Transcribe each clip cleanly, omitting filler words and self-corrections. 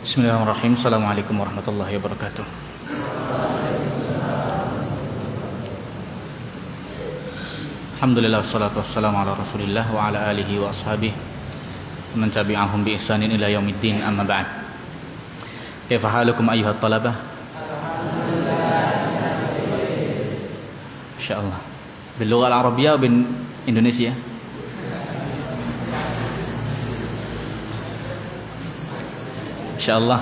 Bismillahirrahmanirrahim. Assalamualaikum warahmatullahi wabarakatuh. Alhamdulillah wassalatu wassalamu ala Rasulillah wa ala alihi wa ashabihi man tabi'ahum bi ihsanin ila yaumiddin, amma ba'd. Kaifa halukum ayyuhat talabah? Insyaallah. Bil lugha al-arabiyyah bin Indonesia. Insyaallah,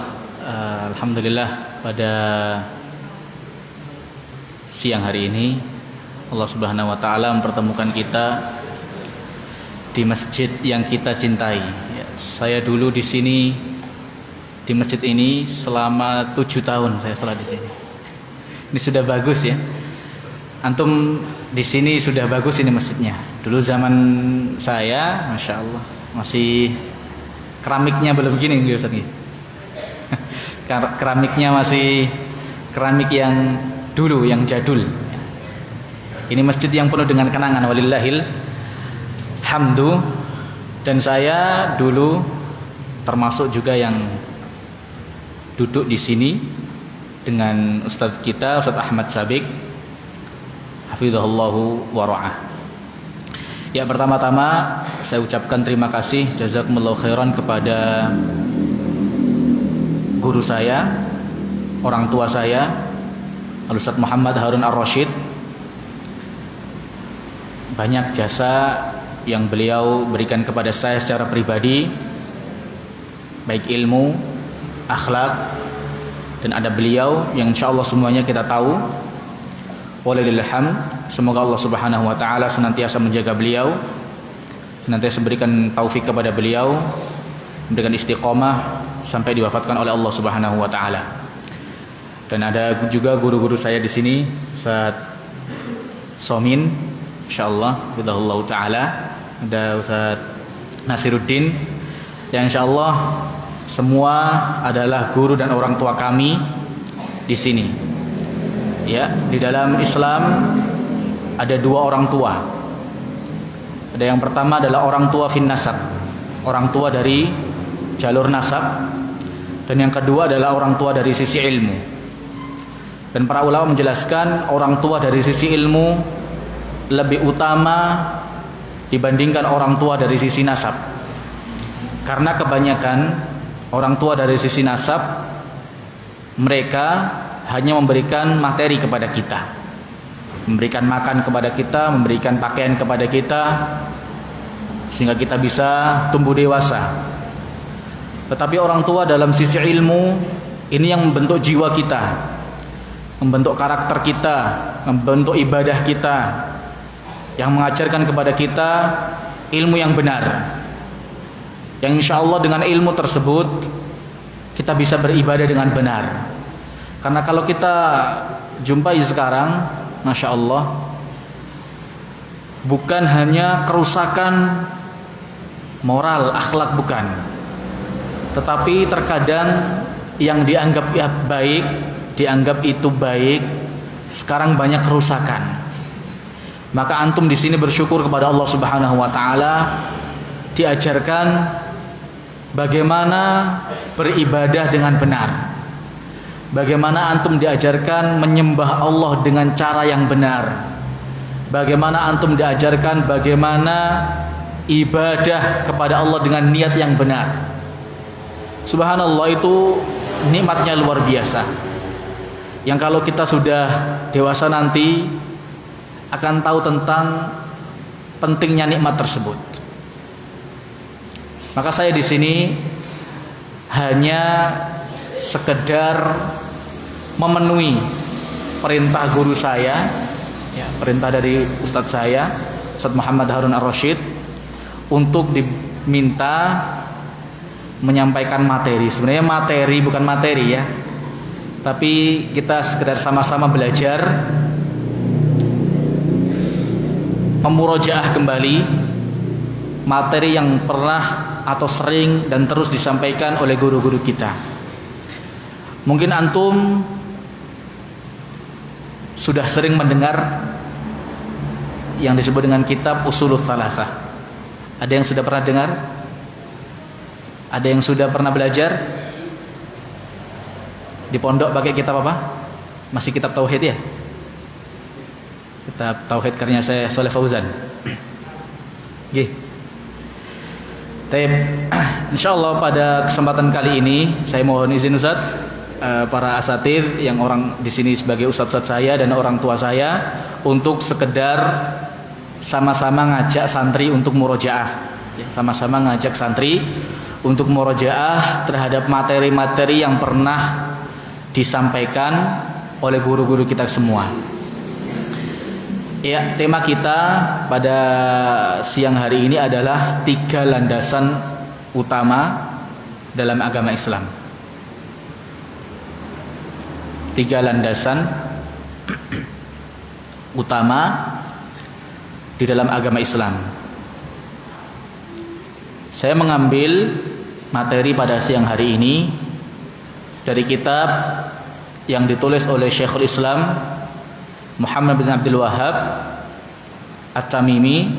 alhamdulillah pada siang hari ini Allah Subhanahu wa taala mempertemukan kita di masjid yang kita cintai. Ya, saya dulu di sini di masjid ini selama 7 tahun saya salat di sini. Ini sudah bagus ya. Antum di sini sudah bagus ini masjidnya. Dulu zaman saya, masya Allah, masih keramiknya belum gini Ustaz. Keramiknya masih keramik yang dulu, yang jadul. Ini masjid yang penuh dengan kenangan, walillahil hamdu. Dan saya dulu termasuk juga yang duduk di sini dengan Ustadz kita, Ustadz Ahmad Sabik, hafizahullahu wa ra'ah. Ya, pertama-tama saya ucapkan terima kasih, jazakumullahu khairan kepada guru saya, orang tua saya, Al-Ustadz Muhammad Harun Ar-Rasyid. Banyak jasa yang beliau berikan kepada saya secara pribadi, baik ilmu, akhlak, dan ada beliau yang insyaallah semuanya kita tahu. Walillahilhamd. Semoga Allah Subhanahu wa taala senantiasa menjaga beliau, senantiasa berikan taufik kepada beliau, memberikan istiqomah sampai diwafatkan oleh Allah Subhanahu wa taala. Dan ada juga guru-guru saya di sini, Ustaz Somin, insyaallah bidahullahu taala, ada Ustaz Nasiruddin, yang insyaallah semua adalah guru dan orang tua kami di sini. Ya, di dalam Islam ada 2 orang tua. Ada yang pertama adalah orang tua fin nasab, orang tua dari jalur nasab, dan yang kedua adalah orang tua dari sisi ilmu. Dan para ulama menjelaskan orang tua dari sisi ilmu lebih utama dibandingkan orang tua dari sisi nasab, karena kebanyakan orang tua dari sisi nasab mereka hanya memberikan materi kepada kita, memberikan makan kepada kita, memberikan pakaian kepada kita, sehingga kita bisa tumbuh dewasa. Tetapi orang tua dalam sisi ilmu ini yang membentuk jiwa kita, membentuk karakter kita, membentuk ibadah kita, yang mengajarkan kepada kita ilmu yang benar, yang insya Allah dengan ilmu tersebut kita bisa beribadah dengan benar. Karena kalau kita jumpai sekarang, masya Allah, bukan hanya kerusakan moral, akhlak, bukan, tetapi terkadang yang dianggap baik, dianggap itu baik, sekarang banyak kerusakan. Maka antum di sini bersyukur kepada Allah Subhanahu wa taala, diajarkan bagaimana beribadah dengan benar. Bagaimana antum diajarkan menyembah Allah dengan cara yang benar. Bagaimana antum diajarkan bagaimana ibadah kepada Allah dengan niat yang benar. Subhanallah, itu nikmatnya luar biasa, yang kalau kita sudah dewasa nanti akan tahu tentang pentingnya nikmat tersebut. Maka saya di sini hanya sekedar memenuhi perintah guru saya, ya, perintah dari Ustadz saya, Ustadz Muhammad Harun Ar-Rasyid, untuk diminta menyampaikan materi. Sebenarnya materi bukan materi ya, tapi kita sekedar sama-sama belajar, memurojaah kembali materi yang pernah atau sering dan terus disampaikan oleh guru-guru kita. Mungkin antum sudah sering mendengar yang disebut dengan kitab Ushulul Tsalatsah. Ada yang sudah pernah dengar? Ada yang sudah pernah belajar? Di pondok pakai kitab apa? Masih kitab tauhid ya? Kitab tauhid karya saya Soleh Fauzan. Nggih. Baik. Insyaallah pada kesempatan kali ini saya mohon izin Ustaz, para asatidz yang orang di sini sebagai ustaz-ustaz saya dan orang tua saya untuk sekedar sama-sama ngajak santri untuk murojaah. Sama-sama ngajak santri untuk murojaah terhadap materi-materi yang pernah disampaikan oleh guru-guru kita semua. Ya, tema kita pada siang hari ini adalah 3 landasan utama dalam agama Islam. 3 landasan utama di dalam agama Islam. Saya mengambil materi pada siang hari ini dari kitab yang ditulis oleh Syekhul Islam Muhammad bin Abdul Wahhab At-Tamimi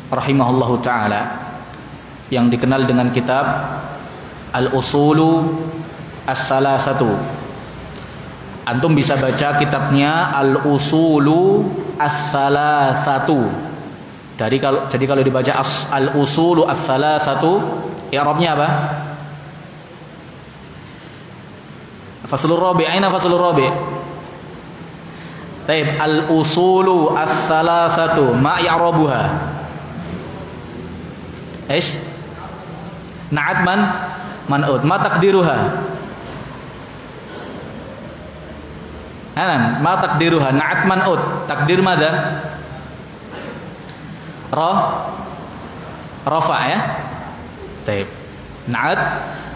rahimahullahu taala, yang dikenal dengan kitab Al-Usulu As-Salasatu. Antum bisa baca kitabnya Al-Usulu As-Salasatu. Jadi kalau dibaca Al-Usulu As-Salasatu, i'rabnya apa? Faslur Rabi', aina faslur Rabi'? Taib, al-usulu as-salasatu ma ya'rabuha. Eish? Na'at man'ud, ma taqdiruha. Anan, ma taqdiruha, na'at man'ud. Takdir mada? Rafa ya. Taib. Na'at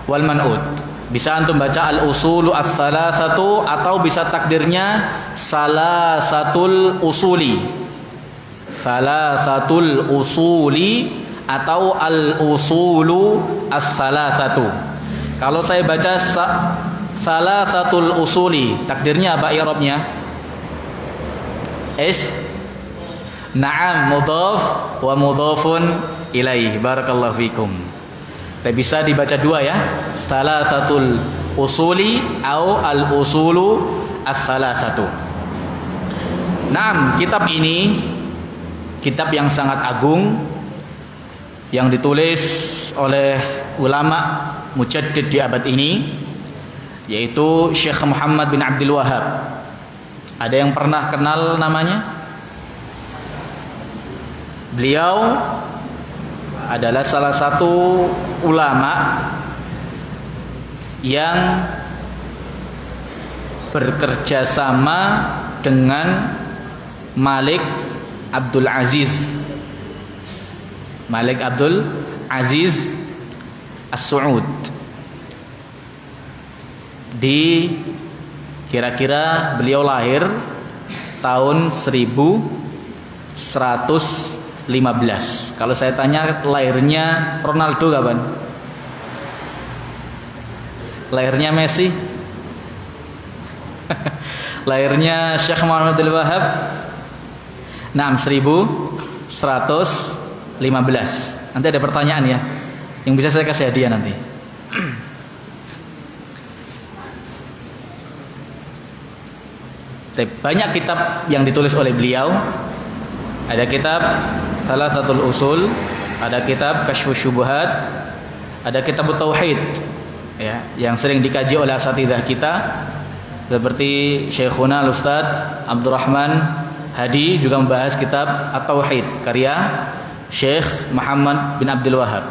wal man'ud. Bisa antum baca al-usulu as-salasatu atau bisa takdirnya salasatul usuli. Salasatul usuli atau al-usulu as-salasatu. Kalau saya baca salasatul usuli, takdirnya apa i'rabnya? Na'am, mudhaf wa mudhafun ilaih. Barakallahu fikum. Tapi bisa dibaca 2 ya, salasatul usuli atau al-usulu as-salasatu. Naam, kitab ini kitab yang sangat agung yang ditulis oleh ulama mujaddid di abad ini, yaitu Syekh Muhammad bin Abdul Wahhab. Ada yang pernah kenal namanya? Beliau adalah salah satu ulama yang bekerja sama dengan Malik Abdul Aziz As-Su'ud di kira-kira beliau lahir tahun 1115. Kalau saya tanya lahirnya Ronaldo kapan? Lahirnya Messi? Lahirnya Syekh Muhammad bin Abdul Wahhab? Nah, 1115. Nanti ada pertanyaan ya, yang bisa saya kasih hadiah nanti. Banyak kitab yang ditulis oleh beliau. Ada kitab Salasatul Usul, ada kitab Kasyfus Syubuhat, ada kitab Tauhid ya, yang sering dikaji oleh asatidzah kita seperti Syekhuna Al-Ustaz Abdurrahman Hadi juga membahas kitab At-Tauhid karya Syekh Muhammad bin Abdul Wahhab.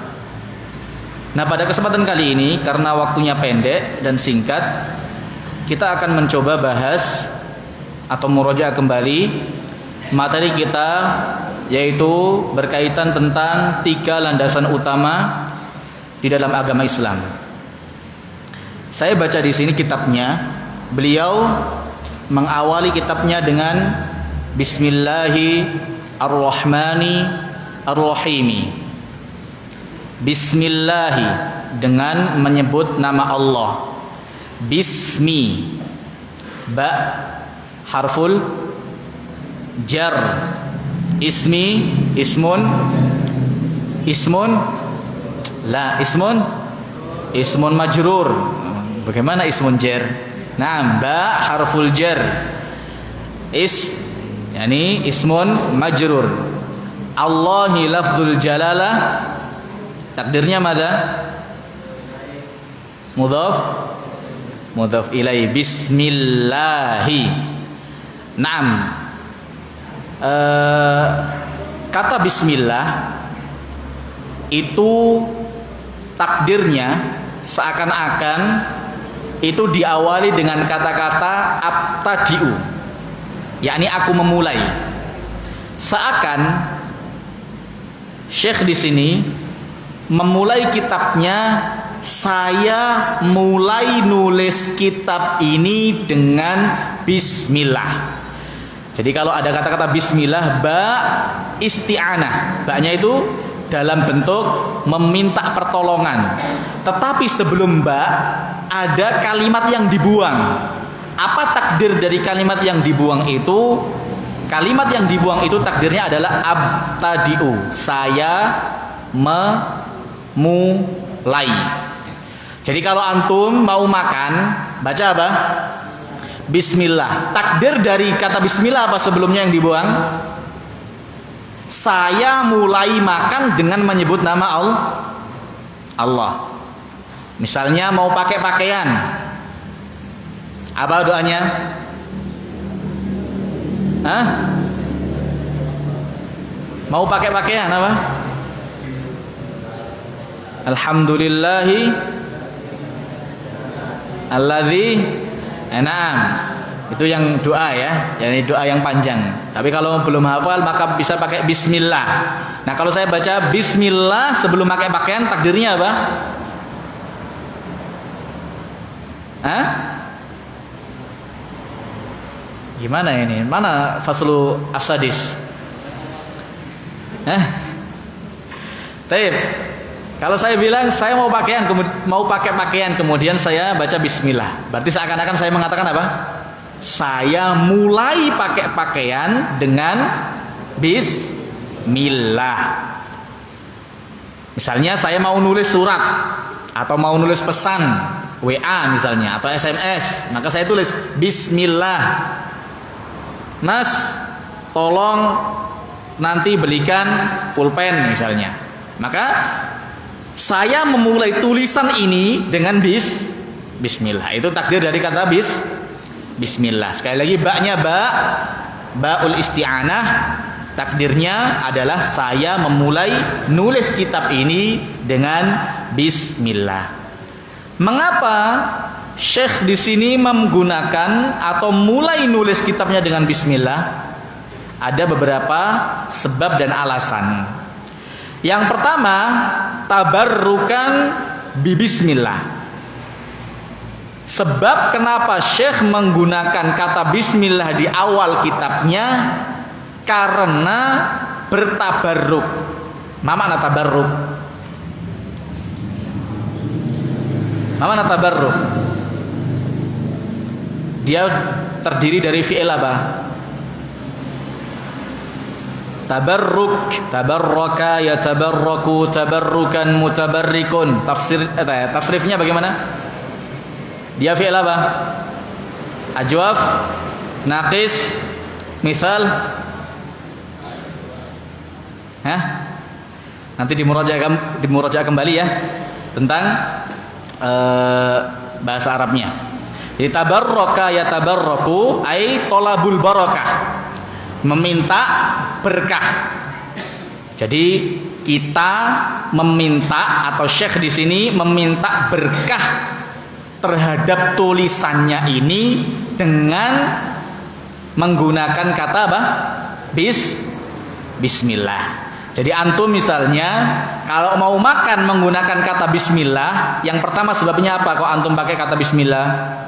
Nah, pada kesempatan kali ini karena waktunya pendek dan singkat, kita akan mencoba bahas atau murojaah kembali materi kita, yaitu berkaitan tentang 3 landasan utama di dalam agama Islam. Saya baca di sini kitabnya. Beliau mengawali kitabnya dengan Bismillahirrahmanirrahim. Bismillahi, dengan menyebut nama Allah. Bismi, ba harful jar, ismi, ismun la, ismun majrur. Bagaimana ismun jar? Naam, ba harful jar. Yani ismun majrur. Allahi lafzul jalalah. Takdirnya mana? Mudhaf ilai. Bismillahi. Naam. Kata bismillah itu takdirnya seakan-akan itu diawali dengan kata-kata abtadi'u, yakni aku memulai. Seakan Syekh di sini memulai kitabnya, saya mulai nulis kitab ini dengan bismillah. Jadi kalau ada kata-kata bismillah, ba isti'anah, ba-nya itu dalam bentuk meminta pertolongan. Tetapi sebelum ba ada kalimat yang dibuang. Apa takdir dari kalimat yang dibuang itu? Kalimat yang dibuang itu takdirnya adalah abtadi'u, saya memulai. Jadi kalau antum mau makan, baca apa? Bismillah. Takdir dari kata bismillah apa sebelumnya yang dibuang? Saya mulai makan dengan menyebut nama Allah. Misalnya mau pakai pakaian, apa doanya? Mau pakai pakaian apa? Alhamdulillahi alladzi an'am. Itu yang doa ya, yani doa yang panjang. Tapi kalau belum hafal maka bisa pakai bismillah. Nah, kalau saya baca bismillah sebelum pakai pakaian, takdirnya apa? Gimana ini? Mana faslu asadis? Taib. Kalau saya bilang saya mau pakai pakaian kemudian saya baca bismillah, berarti seakan-akan saya mengatakan apa? Saya mulai pakai pakaian dengan bismillah. Misalnya saya mau nulis surat atau mau nulis pesan WA misalnya atau SMS, maka saya tulis bismillah. Mas, tolong nanti belikan pulpen misalnya. Maka saya memulai tulisan ini dengan bismillah. Itu takdir dari kata bismillah. Sekali lagi ba-nya baul isti'anah. Takdirnya adalah saya memulai nulis kitab ini dengan bismillah. Mengapa Syekh di sini menggunakan atau mulai nulis kitabnya dengan bismillah? Ada beberapa sebab dan alasan. Yang pertama, tabarrukan bismillah. Sebab kenapa Syekh menggunakan kata bismillah di awal kitabnya, karena bertabarruk. Ma makna tabarruk? Ma makna tabarruk? Dia terdiri dari fi'il apa? Tabarruk, tabarraka, yatabarraku, tabarrukan, mutabarrikun. Tasrifnya bagaimana? Dia fi'il apa? Ajwaf, naqis, misal. Nanti dimurajaah kembali ya tentang bahasa Arabnya. Jadi tabarraka yatabarraku ai tolabul barakah, meminta berkah. Jadi kita meminta atau Syekh di sini meminta berkah terhadap tulisannya ini dengan menggunakan kata apa? Bismillah. Jadi antum misalnya kalau mau makan menggunakan kata bismillah, yang pertama sebabnya apa kok antum pakai kata bismillah?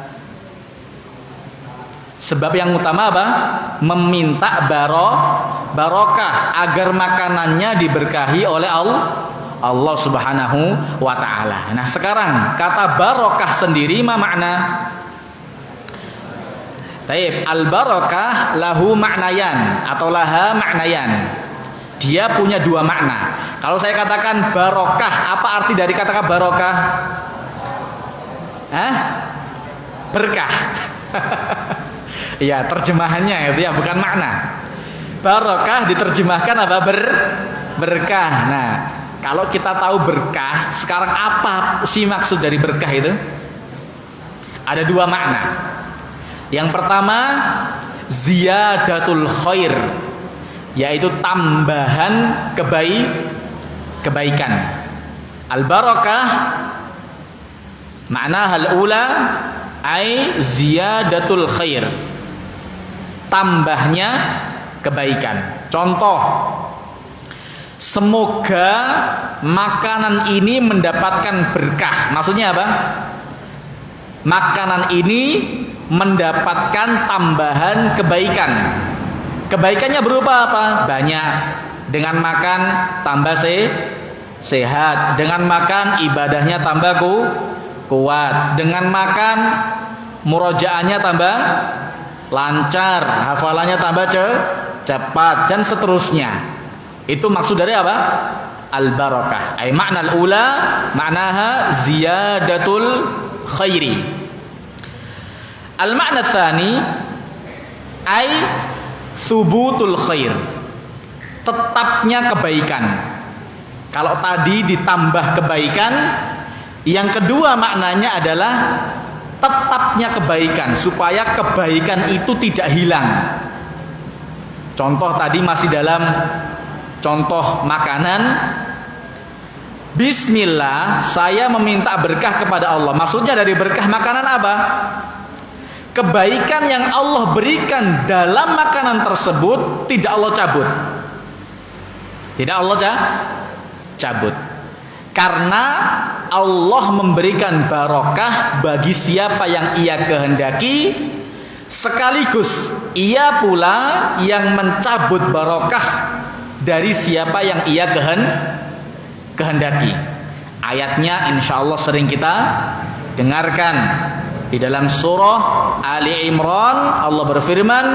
Sebab yang utama apa? Meminta barokah agar makanannya diberkahi oleh Allah Subhanahu wa ta'ala. Nah sekarang kata barokah sendiri ma makna? Taib, al-barokah lahu maknayan atau laha maknayan. Dia punya dua makna. Kalau saya katakan barokah, apa arti dari kata barokah? berkah. Ya, terjemahannya itu ya, bukan makna. Barokah diterjemahkan apa? Berkah. Nah, kalau kita tahu berkah, sekarang apa sih maksud dari berkah itu? Ada dua makna. Yang pertama, ziyadatul khair, yaitu tambahan kebaikan. Al-barakah makna hal-ula ay ziyadatul khair, tambahnya kebaikan. Contoh, semoga makanan ini mendapatkan berkah. Maksudnya apa? Makanan ini mendapatkan tambahan kebaikan. Kebaikannya berupa apa? Banyak. Dengan makan tambah sehat. Dengan makan ibadahnya tambah kuat. Dengan makan murojaahnya tambah lancar, hafalannya tambah cepat, dan seterusnya. Itu maksud dari apa? Al-barakah. Ay makna al-ula maknaha ziyadatul khairi. Al-makna tsani ay thubutul khair, tetapnya kebaikan. Kalau tadi ditambah kebaikan, yang kedua maknanya adalah tetapnya kebaikan, supaya kebaikan itu tidak hilang. Contoh tadi masih dalam contoh makanan. Bismillah, saya meminta berkah kepada Allah. Maksudnya dari berkah makanan apa? Kebaikan yang Allah berikan dalam makanan tersebut tidak Allah cabut. Tidak Allah cabut. Karena Allah memberikan barokah bagi siapa yang Ia kehendaki, sekaligus Ia pula yang mencabut barokah dari siapa yang Ia kehendaki. Ayatnya insya Allah sering kita dengarkan. Di dalam surah Ali Imran Allah berfirman,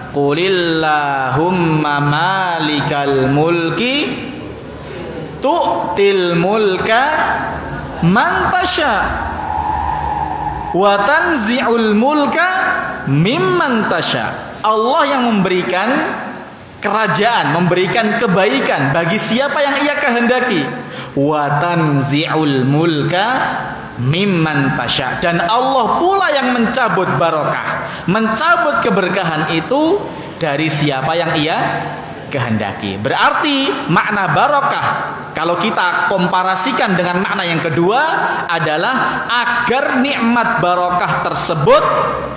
Qulillahumma malikal mulki tu'til mulka man tasha wa tanzi'ul mulka mimman tasha. Allah yang memberikan kerajaan, memberikan kebaikan bagi siapa yang Ia kehendaki. Wa tanzi'ul mulka mimman tasha, dan Allah pula yang mencabut barokah, mencabut keberkahan itu dari siapa yang Ia kehendaki. Berarti makna barokah kalau kita komparasikan dengan makna yang kedua adalah agar nikmat barokah tersebut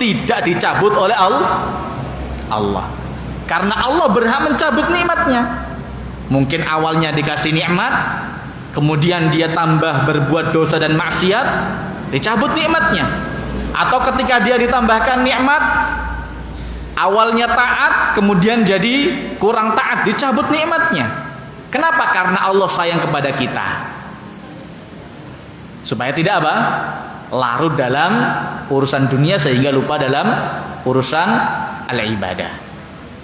tidak dicabut oleh Allah. Karena Allah berhak mencabut nikmatnya. Mungkin awalnya dikasih nikmat, kemudian dia tambah berbuat dosa dan maksiat, dicabut nikmatnya. Atau ketika dia ditambahkan nikmat, awalnya taat, kemudian jadi kurang taat, dicabut nikmatnya. Kenapa? Karena Allah sayang kepada kita, supaya tidak apa? Larut dalam urusan dunia sehingga lupa dalam urusan al-ibadah.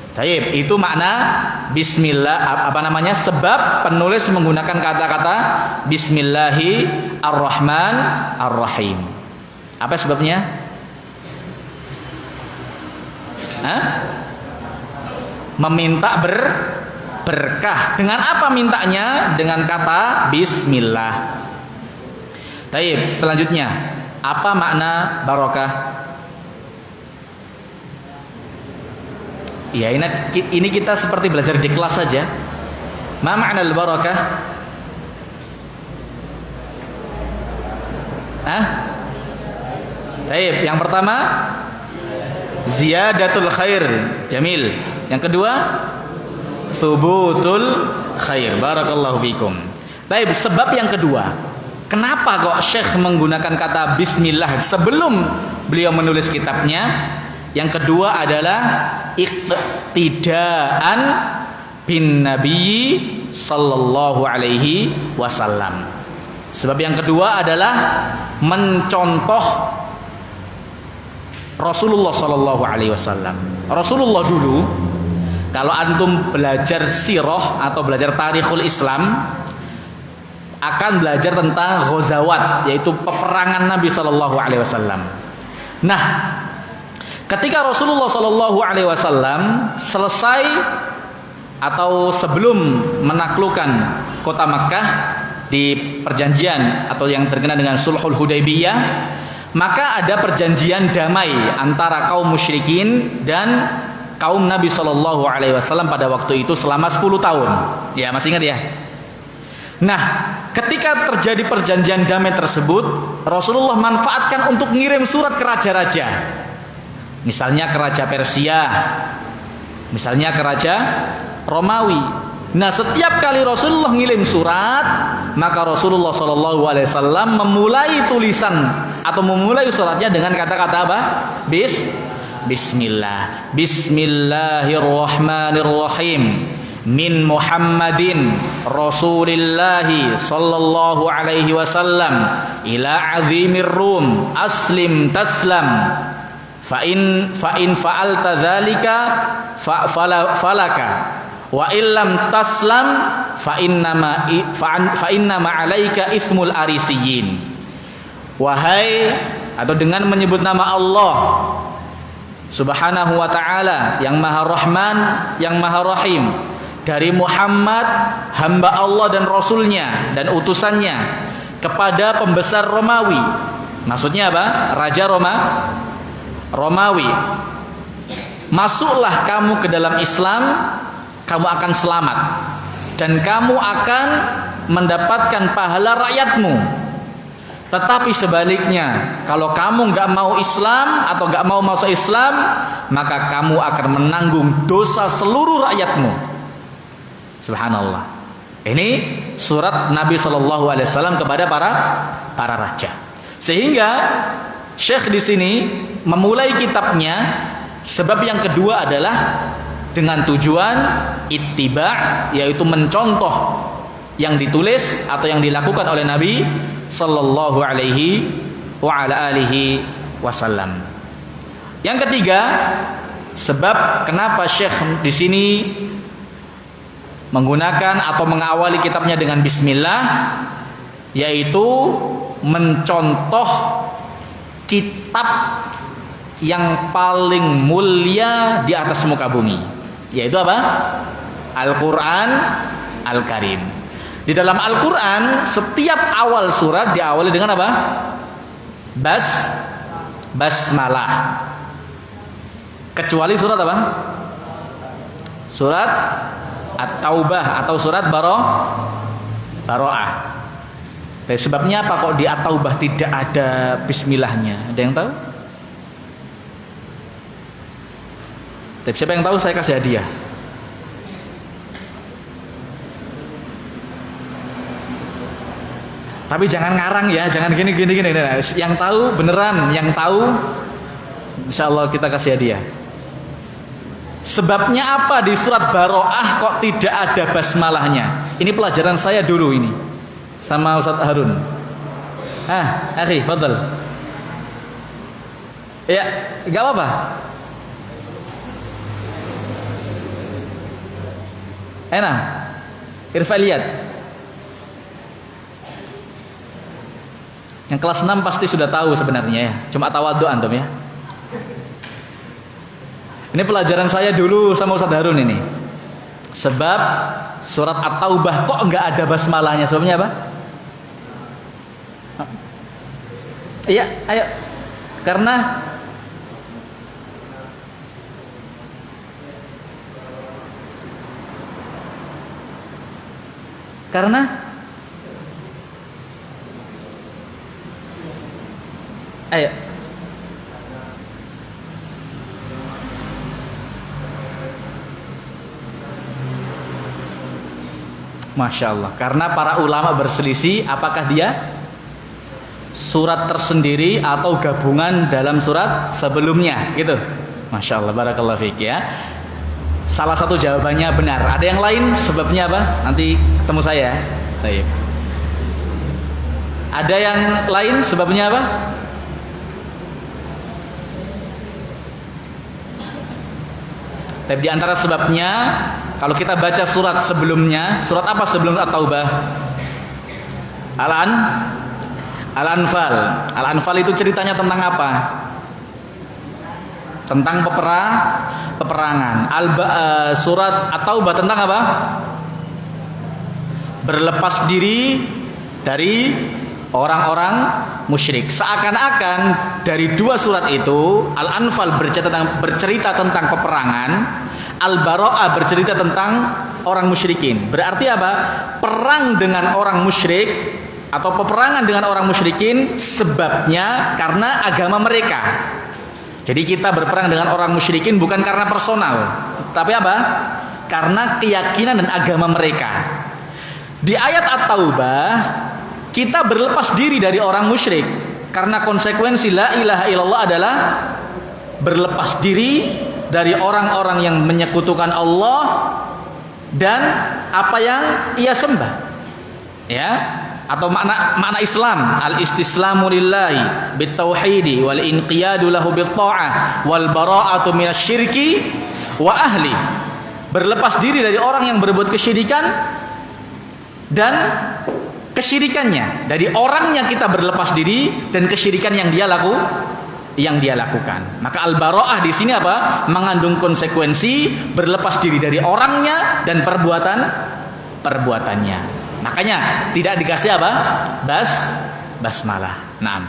Taib, itu makna bismillah, sebab penulis menggunakan kata-kata bismillahirrahmanirrahim. Apa sebabnya? Meminta berkah. Dengan apa mintanya? Dengan kata bismillah. Taib, selanjutnya apa makna barokah? Ya, ini kita seperti belajar di kelas saja. Ma makna al-barakah? Taib, yang pertama ziyadatul khair. Jamil. Yang kedua thubutul khair. Barakallahu fikum. Taib, sebab yang kedua, kenapa kok Syekh menggunakan kata bismillah sebelum beliau menulis kitabnya? Yang kedua adalah iqtidaan bin Nabi sallallahu alaihi wasallam. Sebab yang kedua adalah mencontoh Rasulullah sallallahu alaihi wasallam. Rasulullah dulu, kalau antum belajar sirah atau belajar tarikhul Islam, akan belajar tentang ghazawat, yaitu peperangan Nabi sallallahu alaihi wasallam. Nah, ketika Rasulullah Shallallahu Alaihi Wasallam selesai atau sebelum menaklukkan kota Makkah di perjanjian atau yang terkenal dengan Sulhul Hudaybiyah, maka ada perjanjian damai antara kaum musyrikin dan kaum Nabi Shallallahu Alaihi Wasallam pada waktu itu selama 10 tahun. Ya, masih ingat ya? Nah, ketika terjadi perjanjian damai tersebut, Rasulullah manfaatkan untuk ngirim surat ke raja-raja. Misalnya ke Raja Persia, misalnya ke Raja Romawi. Nah, setiap kali Rasulullah ngirim surat, maka Rasulullah Shallallahu Alaihi Wasallam memulai tulisan atau memulai suratnya dengan kata-kata apa? Bismillah. Bismillahirrahmanirrahim. Min Muhammadin Rasulillahi sallallahu alaihi wasallam ila azimir Rum aslim taslam fa in fa'alta dzalika falaka wa illam taslam fa innama alaika ithmul arisiyin. Wahai, atau dengan menyebut nama Allah Subhanahu wa ta'ala yang Maha Rahman, yang Maha Rahim, dari Muhammad hamba Allah dan Rasulnya dan utusannya kepada pembesar Romawi. Maksudnya apa? Raja Romawi. Masuklah kamu ke dalam Islam, kamu akan selamat dan kamu akan mendapatkan pahala rakyatmu. Tetapi sebaliknya, kalau kamu nggak mau Islam atau nggak mau masuk Islam, maka kamu akan menanggung dosa seluruh rakyatmu. Subhanallah. Ini surat Nabi Shallallahu Alaihi Wasallam kepada para raja. Sehingga Syekh di sini memulai kitabnya, sebab yang kedua adalah dengan tujuan ittiba', yaitu mencontoh yang ditulis atau yang dilakukan oleh Nabi Sallallahu Alaihi Wasallam. Yang ketiga, sebab kenapa Syekh di sini menggunakan atau mengawali kitabnya dengan Bismillah, yaitu mencontoh kitab yang paling mulia di atas muka bumi, yaitu apa? Al-Quran Al-Karim. Di dalam Al-Quran, setiap awal surat diawali dengan apa? Basmalah. Kecuali surat apa? Surat At-Taubah atau surat Baro'ah. Sebabnya apa kok di At-Taubah tidak ada bismillahnya? Ada yang tahu? Tapi siapa yang tahu saya kasih hadiah. Tapi jangan ngarang ya, jangan gini. Yang tahu beneran, yang tahu insyaallah kita kasih hadiah. Sebabnya apa di surat Baro'ah kok tidak ada basmalahnya? Ini pelajaran saya dulu ini sama Ustaz Harun. Akhi, fadhal. Ya, enggak apa-apa. Enak. Irfa lihat. Yang kelas 6 pasti sudah tahu sebenarnya ya. Cuma tawadhu antum ya. Ini pelajaran saya dulu sama Ustaz Harun ini. Sebab surat At-Taubah kok enggak ada basmalahnya? Sebabnya apa? Iya, ayo. Karena ayo. Masya Allah. Karena para ulama berselisih apakah dia surat tersendiri atau gabungan dalam surat sebelumnya, gitu. Masya Allah, barakallahu fiik ya. Salah satu jawabannya benar. Ada yang lain sebabnya apa? Nanti ketemu saya. Baik. Ada yang lain sebabnya apa? Tapi di antara sebabnya, kalau kita baca surat sebelumnya, surat apa sebelum At-Taubah? Al-Anfal. Al-Anfal itu ceritanya tentang apa? tentang peperangan. Surat At-Taubah tentang apa? Berlepas diri dari orang-orang musyrik. Seakan-akan dari dua surat itu, Al-Anfal bercerita tentang peperangan, Al-Bara'ah bercerita tentang orang musyrikin. Berarti apa? Perang dengan orang musyrik atau peperangan dengan orang musyrikin sebabnya karena agama mereka. Jadi kita berperang dengan orang musyrikin bukan karena personal, tapi apa? Karena keyakinan dan agama mereka. Di ayat At-Taubah kita berlepas diri dari orang musyrik karena konsekuensi la ilaha illallah adalah berlepas diri dari orang-orang yang menyekutukan Allah dan apa yang ia sembah. Ya, atau makna Islam, al-istislamu lillahi bitauhidi wal inqiyadu lahu bitta'ah wal bara'atu minasyirki wa ahli. Berlepas diri dari orang yang berbuat kesyirikan dan kesyirikannya, dari orangnya kita berlepas diri dan kesyirikan yang dia lakukan. Maka al-bara'ah di sini apa? Mengandung konsekuensi berlepas diri dari orangnya dan perbuatannya. Makanya tidak dikasih apa? Basmalah. Naam.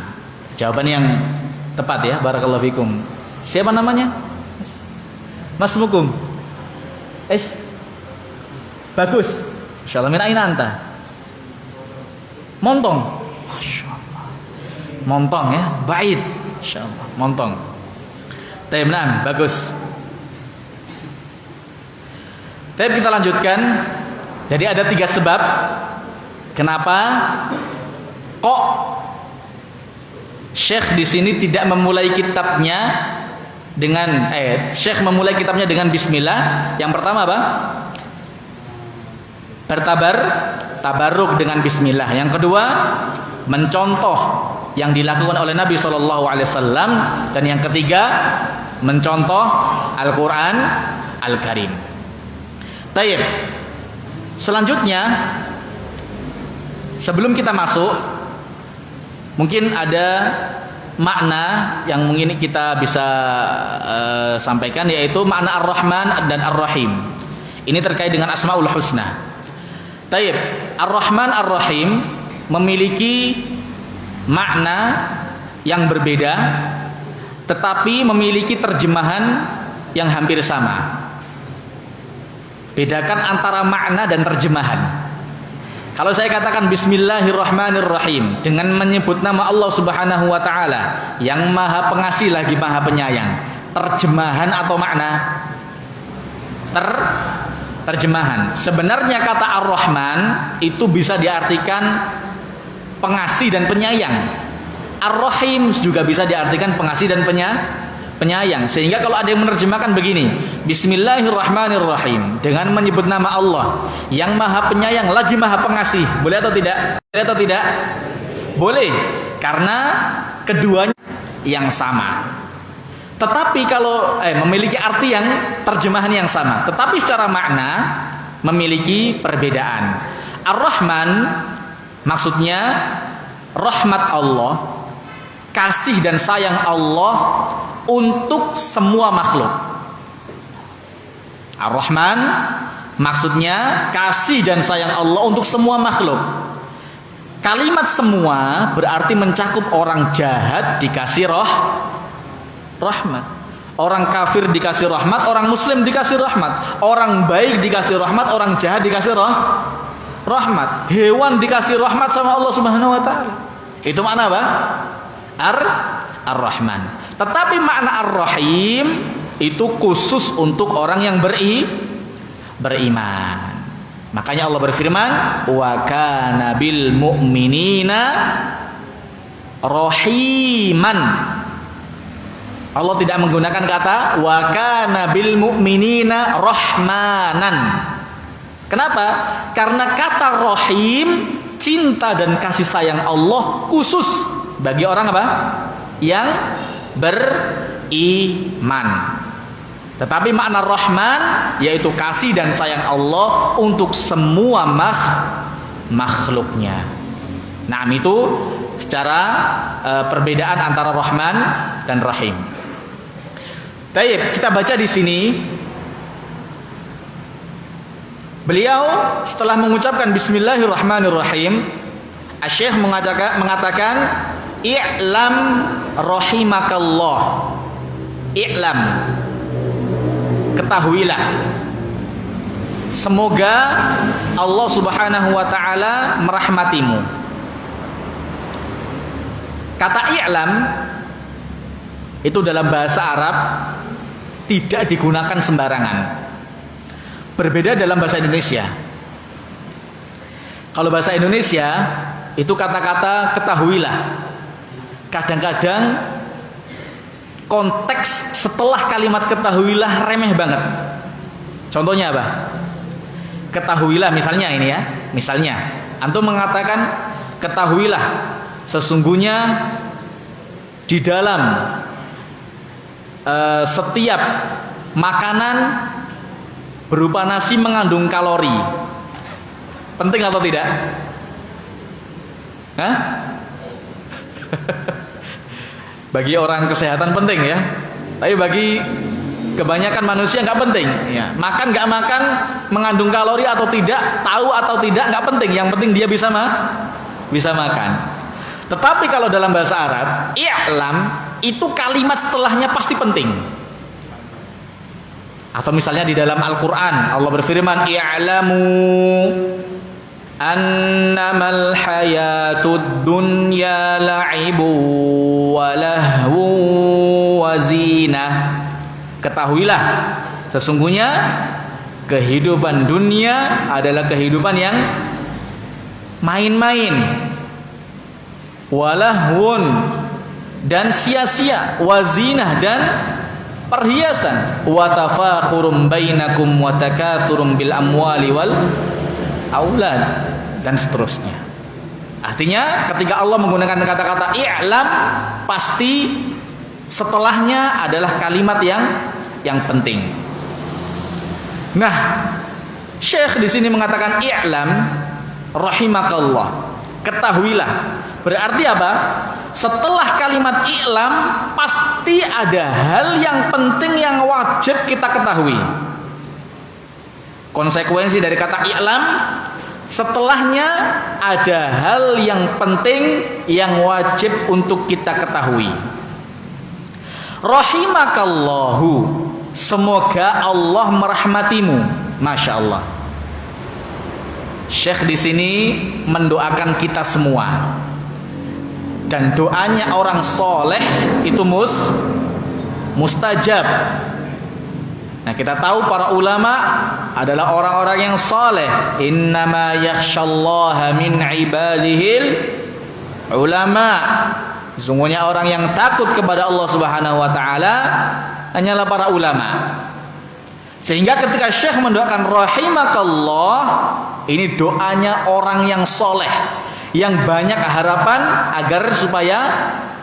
Jawaban yang tepat ya. Barakallahu fikum. Siapa namanya? Mas Mukum. Bagus. Insyaallah min aina anta? Montong. Masyaallah. Montong ya. Bait. Insyaallah. Montong. Tayyib, naam, bagus. Tayyib, kita lanjutkan. Jadi ada 3 sebab kenapa kok Syekh di sini tidak memulai kitabnya dengan Syekh memulai kitabnya dengan bismillah. Yang pertama apa? Tabarruk dengan bismillah. Yang kedua, mencontoh yang dilakukan oleh Nabi SAW. Dan yang ketiga, mencontoh Al-Quran Al-Karim. Tayyib. Selanjutnya, sebelum kita masuk, mungkin ada makna yang mungkin kita bisa sampaikan, yaitu makna Ar-Rahman dan Ar-Rahim. Ini terkait dengan Asmaul Husna. Tayyib, Ar-Rahman Ar-Rahim memiliki makna yang berbeda, tetapi memiliki terjemahan yang hampir sama. Bedakan antara makna dan terjemahan. Kalau saya katakan Bismillahirrahmanirrahim dengan menyebut nama Allah Subhanahu wa taala yang Maha Pengasih lagi Maha Penyayang, terjemahan atau makna? Terjemahan. Sebenarnya kata Ar-Rahman itu bisa diartikan pengasih dan penyayang. Ar-Rahim juga bisa diartikan pengasih dan penyayang. Sehingga kalau ada yang menerjemahkan begini, Bismillahirrahmanirrahim, dengan menyebut nama Allah yang Maha Penyayang lagi Maha Pengasih, boleh atau tidak? Boleh atau tidak? Boleh, karena keduanya yang sama. Tetapi kalau memiliki arti yang terjemahan yang sama, tetapi secara makna memiliki perbedaan. Ar-Rahman maksudnya rahmat Allah, kasih dan sayang Allah untuk semua makhluk. Ar-Rahman maksudnya kasih dan sayang Allah untuk semua makhluk. Kalimat semua berarti mencakup orang jahat dikasih rahmat, orang kafir dikasih rahmat, orang muslim dikasih rahmat, orang baik dikasih rahmat, orang jahat dikasih rahmat, hewan dikasih rahmat sama Allah Subhanahu wa taala. Itu makna apa? Ar-Rahman. Tetapi makna Ar-Rahim itu khusus untuk orang yang beriman. Makanya Allah berfirman, wa kana bil mu'minina rahiman. Allah tidak menggunakan kata wa kana bil mu'minina rahmanan. Kenapa? Karena kata rahim, cinta dan kasih sayang Allah khusus bagi orang apa? Yang beriman. Tetapi makna Rahman yaitu kasih dan sayang Allah untuk semua makhluknya. Nah, itu secara perbedaan antara Rahman dan Rahim. Baik, kita baca di sini. Beliau setelah mengucapkan Bismillahirrahmanirrahim, Asy-Syaikh mengatakan i'lam rahimakallah. I'lam, ketahuilah, semoga Allah Subhanahu wa taala merahmatimu. Kata i'lam itu dalam bahasa Arab tidak digunakan sembarangan. Berbeda dalam bahasa Indonesia. Kalau bahasa Indonesia itu kata-kata ketahuilah. Kadang-kadang konteks setelah kalimat ketahuilah remeh banget. Contohnya apa? Ketahuilah misalnya ini ya. Misalnya antum mengatakan ketahuilah sesungguhnya di dalam setiap makanan berupa nasi mengandung kalori. Penting atau tidak? Hah? Bagi orang kesehatan penting ya. Tapi bagi kebanyakan manusia nggak penting. Ya. Makan nggak makan, mengandung kalori atau tidak, tahu atau tidak nggak penting. Yang penting dia bisa makan. Tetapi kalau dalam bahasa Arab, i'lam itu kalimat setelahnya pasti penting. Atau misalnya di dalam Al-Quran Allah berfirman i'lamu annamal hayatud dunya la'ibu wa lahu wa zinah. Ketahuilah sesungguhnya kehidupan dunia adalah kehidupan yang main-main, walahun dan sia-sia, wazinah dan perhiasan, wa tafakhurum bainakum wa takatsurum bil amwali wal aulad, dan seterusnya. Artinya ketika Allah menggunakan kata-kata i'lam, pasti setelahnya adalah kalimat yang penting. Nah, Syekh di sini mengatakan i'lam rahimakallah, ketahuilah. Berarti apa? Setelah kalimat i'lam pasti ada hal yang penting yang wajib kita ketahui. Konsekuensi dari kata i'lam, setelahnya ada hal yang penting yang wajib untuk kita ketahui. Rahimakallahu, semoga Allah merahmatimu. Masya Allah. Syekh di sini mendoakan kita semua. Dan doanya orang soleh itu mustajab. Nah, kita tahu para ulama adalah orang-orang yang soleh. Innama yakhshallaha min ibadihil ulama. Sesungguhnya orang yang takut kepada Allah Subhanahu wa taala hanyalah para ulama. Sehingga ketika Syekh mendoakan rahimakallah, ini doanya orang yang soleh, yang banyak harapan agar supaya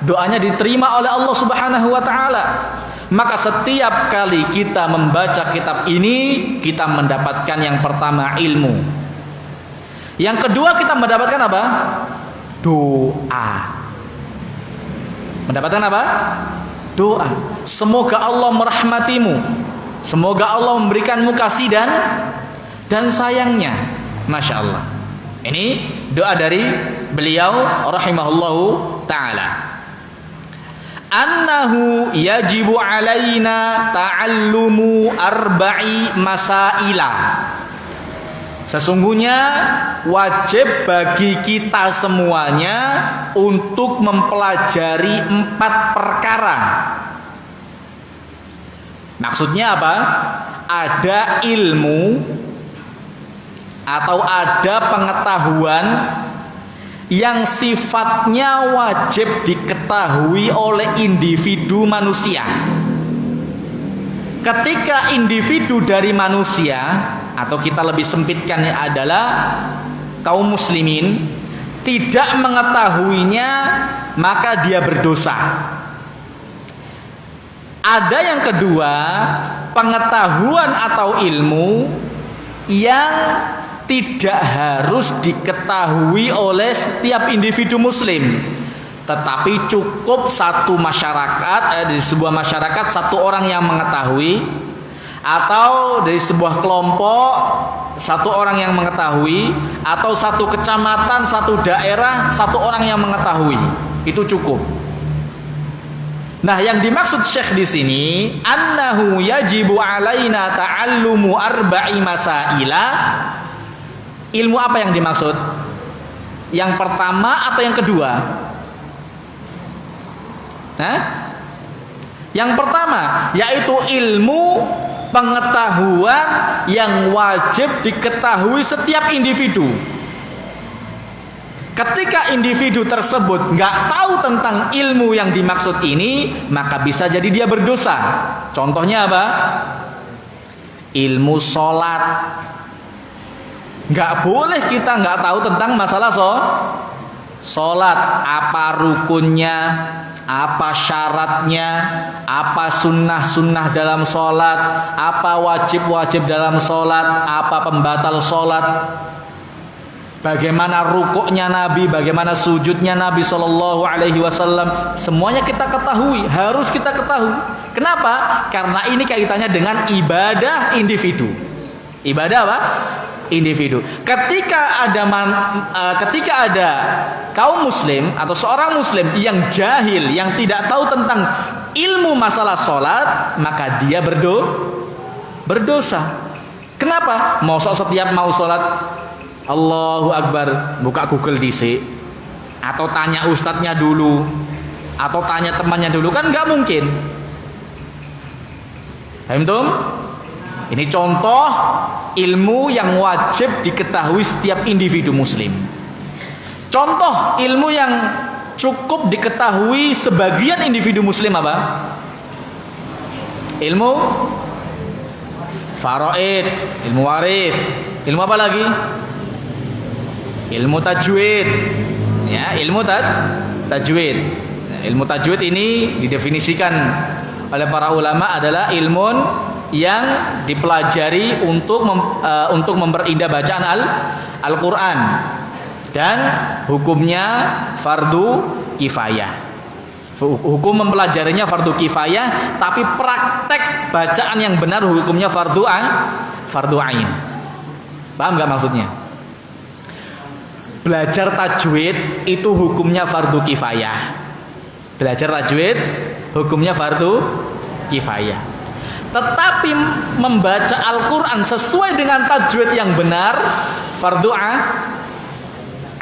doanya diterima oleh Allah Subhanahu wa taala. Maka setiap kali kita membaca kitab ini, kita mendapatkan yang pertama ilmu. Yang kedua kita mendapatkan apa? Doa. Mendapatkan apa? Doa. Semoga Allah merahmatimu. Semoga Allah memberikanmu kasih dan sayangnya. Masya Allah. Ini doa dari beliau rahimahullahu ta'ala. Annahu yajibu alaina ta'allumu arba'i masaila. Sesungguhnya wajib bagi kita semuanya untuk mempelajari 4 perkara. Maksudnya apa? Ada ilmu atau ada pengetahuan yang sifatnya wajib diketahui oleh individu manusia. Ketika individu dari manusia, atau kita lebih sempitkan adalah kaum muslimin, tidak mengetahuinya, maka dia berdosa. Ada yang kedua, pengetahuan atau ilmu yang tidak harus diketahui oleh setiap individu muslim, Tetapi cukup satu masyarakat, di sebuah masyarakat satu orang yang mengetahui, atau dari sebuah kelompok satu orang yang mengetahui, atau satu kecamatan, satu daerah satu orang yang mengetahui, itu cukup. Nah, yang dimaksud Syekh di sini, annahu yajibu alaina ta'allumu arba'i masaila. Ilmu apa yang dimaksud? Yang pertama atau yang kedua? Nah, yang pertama yaitu ilmu pengetahuan yang wajib diketahui setiap individu. Ketika individu tersebut nggak tahu tentang ilmu yang dimaksud ini, maka bisa jadi dia berdosa. Contohnya apa? Ilmu sholat. Nggak boleh kita nggak tahu tentang masalah sholat. Apa rukunnya, apa syaratnya, apa sunnah-sunnah dalam sholat, apa wajib-wajib dalam sholat, apa pembatal sholat, bagaimana rukuknya Nabi, bagaimana sujudnya Nabi Shallallahu Alaihi Wasallam, semuanya kita ketahui, harus kita ketahui. Kenapa? Karena ini kaitannya dengan ibadah individu. Ibadah apa? Individu. Ketika ada kaum muslim atau seorang muslim yang jahil, yang tidak tahu tentang ilmu masalah sholat, maka dia berdosa. Kenapa? Setiap mau sholat Allahu Akbar, buka Google dhisik, atau tanya ustadznya dulu, atau tanya temannya dulu, kan nggak mungkin. Paham tuh? Ini contoh ilmu yang wajib diketahui setiap individu muslim. Contoh ilmu yang cukup diketahui sebagian individu muslim apa? Ilmu faraid, ilmu waris, ilmu apa lagi? Ilmu tajwid. Ya, ilmu tajwid. Ilmu tajwid ini didefinisikan oleh para ulama adalah ilmu yang dipelajari untuk memperindah bacaan Al-Quran, dan hukumnya fardu kifayah. Hukum mempelajarinya fardu kifayah, tapi praktek bacaan yang benar hukumnya fardu ain. Paham nggak maksudnya? Belajar tajwid itu hukumnya fardu kifayah. Belajar tajwid hukumnya fardu kifayah. Tetapi membaca Al-Quran sesuai dengan tajwid yang benar fardu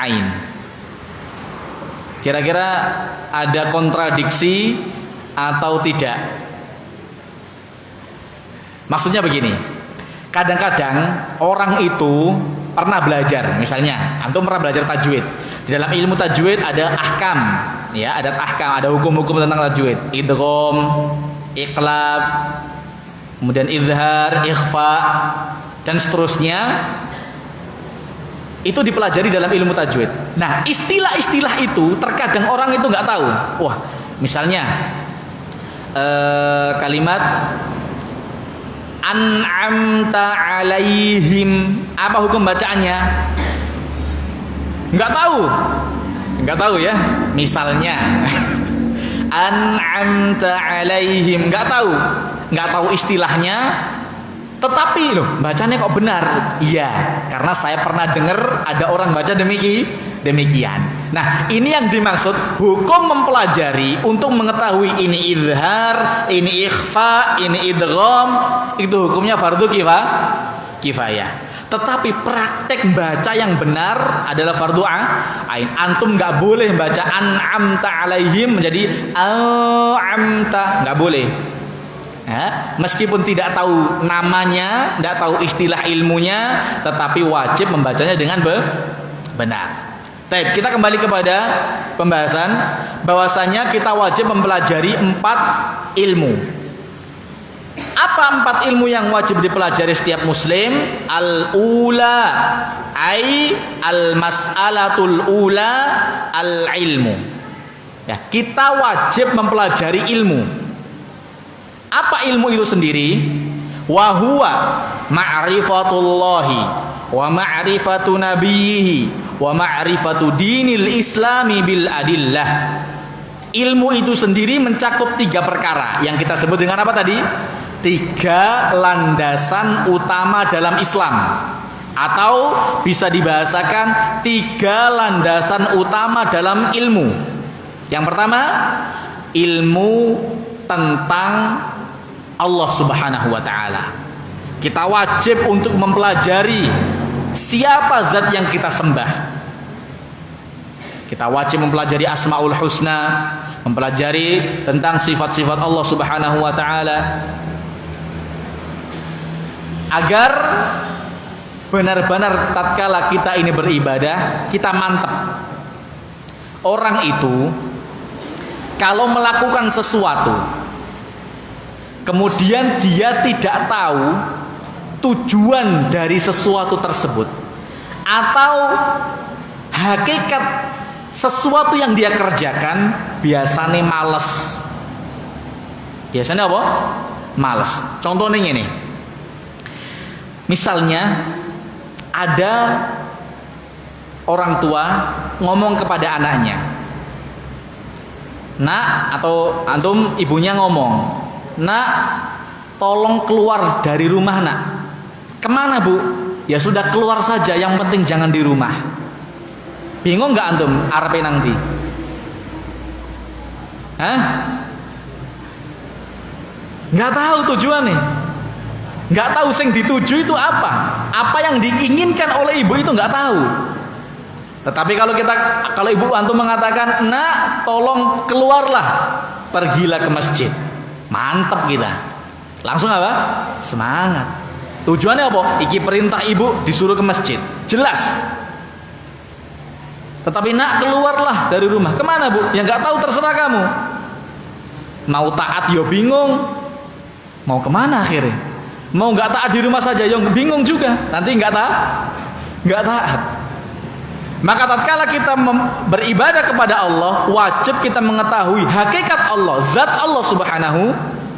ain. Kira-kira ada kontradiksi atau tidak? Maksudnya begini, kadang-kadang orang itu pernah belajar, misalnya antum pernah belajar tajwid. Di dalam ilmu tajwid ada ahkam, ya, ada hukum-hukum tentang tajwid, idgham, iqlab, kemudian izhar, ikhfa, dan seterusnya. Itu dipelajari dalam ilmu tajwid. Nah, istilah-istilah itu terkadang orang itu nggak tahu. Wah, misalnya kalimat an'amta alaihim, apa hukum bacaannya? Nggak tahu ya. Misalnya an'amta alaihim, nggak tahu istilahnya, tetapi loh bacanya kok benar. Iya, karena saya pernah dengar ada orang baca demikian. Nah, ini yang dimaksud hukum mempelajari untuk mengetahui ini izhar, ini ikhfa, ini idgham, itu hukumnya fardu kifayah. Tetapi praktek baca yang benar adalah fardu ain. Antum nggak boleh baca an'amta alaihim menjadi amta, nggak boleh. Ya, meskipun tidak tahu namanya, tidak tahu istilah ilmunya, tetapi wajib membacanya dengan benar. Baik, kita kembali kepada pembahasan bahwasanya kita wajib mempelajari 4 ilmu. Apa 4 ilmu yang wajib dipelajari setiap muslim? Al-ula, ai al-mas'alatul ula, al-ilmu. Ya, kita wajib mempelajari ilmu. Apa ilmu itu sendiri? Wa huwa ma'rifatullahi wa ma'rifatu nabiyhi wa ma'rifatu dinil islami bil adillah. Ilmu itu sendiri mencakup 3 perkara yang kita sebut dengan apa tadi? 3 landasan utama dalam Islam, atau bisa dibahasakan 3 landasan utama dalam ilmu. Yang pertama, ilmu tentang Allah Subhanahu wa taala. Kita wajib untuk mempelajari siapa zat yang kita sembah. Kita wajib mempelajari Asmaul Husna, mempelajari tentang sifat-sifat Allah Subhanahu wa taala, agar benar-benar tatkala kita ini beribadah, kita mantap. Orang itu kalau melakukan sesuatu, kemudian dia tidak tahu tujuan dari sesuatu tersebut, atau hakikat sesuatu yang dia kerjakan, biasanya males. Biasanya apa? Males. Contohnya ini. Misalnya ada orang tua ngomong kepada anaknya, "Nak," atau antum ibunya ngomong, "Nak, tolong keluar dari rumah, Nak." "Kemana, Bu?" "Ya sudah, keluar saja, yang penting jangan di rumah." Bingung nggak antum arepe nang ndi? Hah? Nggak tahu tujuannya. Nggak tahu sing dituju itu apa. Apa yang diinginkan oleh ibu itu nggak tahu. Tetapi kalau ibu antum mengatakan, "Nak, tolong keluarlah, pergilah ke masjid." Mantap kita. Langsung apa? Semangat. Tujuannya apa? Iki perintah ibu, disuruh ke masjid. Jelas. Tetapi, "Nak, keluarlah dari rumah." "Kemana, Bu?" "Ya nggak tahu, terserah kamu." Mau taat yo bingung. Mau kemana akhirnya? Mau nggak taat di rumah saja yo bingung juga. Nanti nggak taat. Maka tatkala kita beribadah kepada Allah, wajib kita mengetahui hakikat Allah, zat Allah Subhanahu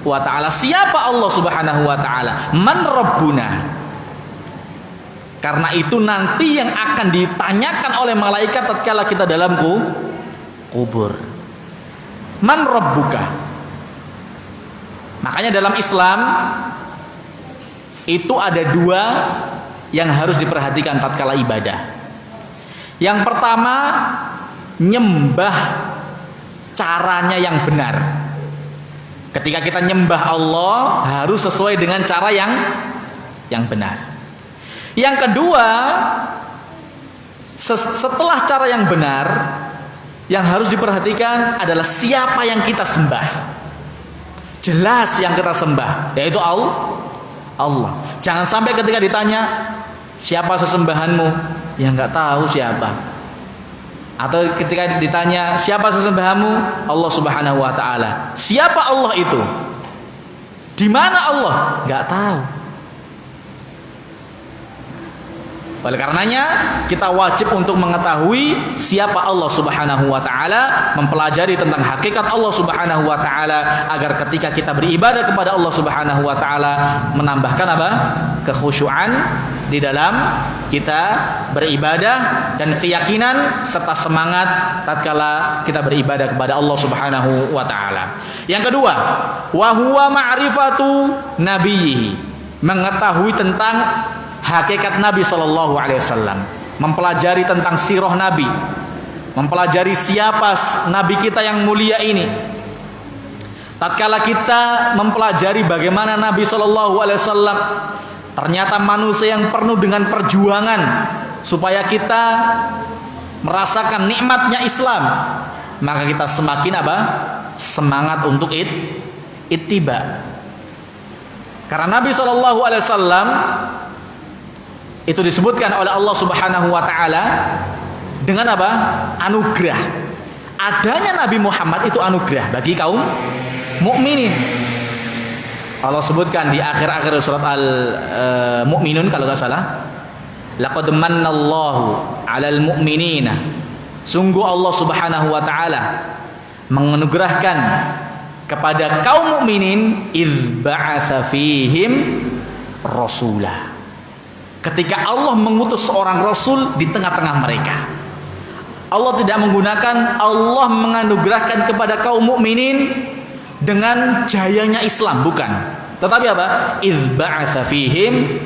wa taala. Siapa Allah Subhanahu wa taala? Man Rabbuna. Karena itu nanti yang akan ditanyakan oleh malaikat tatkala kita dalam kubur. Man Rabbuka. Makanya dalam Islam itu ada 2 yang harus diperhatikan tatkala ibadah. Yang pertama, nyembah caranya yang benar. Ketika kita nyembah Allah, harus sesuai dengan cara yang benar. Yang kedua, setelah cara yang benar, yang harus diperhatikan adalah siapa yang kita sembah. Jelas yang kita sembah, yaitu Allah. Jangan sampai ketika ditanya, "Siapa sesembahanmu?" Ya nggak tahu siapa. Atau ketika ditanya, "Siapa sesembahanmu?" Allah Subhanahu wa taala. Siapa Allah itu? Di mana Allah? Nggak tahu. Oleh karenanya kita wajib untuk mengetahui siapa Allah Subhanahu wa taala, mempelajari tentang hakikat Allah Subhanahu wa taala, agar ketika kita beribadah kepada Allah Subhanahu wa taala menambahkan apa? Kekhusyuan di dalam kita beribadah dan keyakinan serta semangat tatkala kita beribadah kepada Allah Subhanahu wa taala. Yang kedua, wa huwa ma'rifatu nabiyhi, mengetahui tentang hakikat Nabi Shallallahu Alaihi Wasallam, mempelajari tentang sirah Nabi, mempelajari siapa Nabi kita yang mulia ini. Tatkala kita mempelajari bagaimana Nabi Shallallahu Alaihi Wasallam ternyata manusia yang penuh dengan perjuangan supaya kita merasakan nikmatnya Islam, maka kita semakin apa? Semangat untuk ittiba. Karena Nabi Shallallahu Alaihi Wasallam itu disebutkan oleh Allah Subhanahu wa taala dengan apa? Anugerah. Adanya Nabi Muhammad itu anugerah bagi kaum mukminin. Allah sebutkan di akhir-akhir surat Al-Mu'minun kalau enggak salah, laqad mannallahu 'alal mu'minina. Sungguh Allah Subhanahu wa taala menganugerahkan kepada kaum mukminin idz ba'atsa fihim rasulah. Ketika Allah mengutus seorang rasul di tengah-tengah mereka. Allah tidak menggunakan Allah menganugerahkan kepada kaum mukminin dengan jayanya Islam, bukan. Tetapi apa? Idz ba'atsa fihim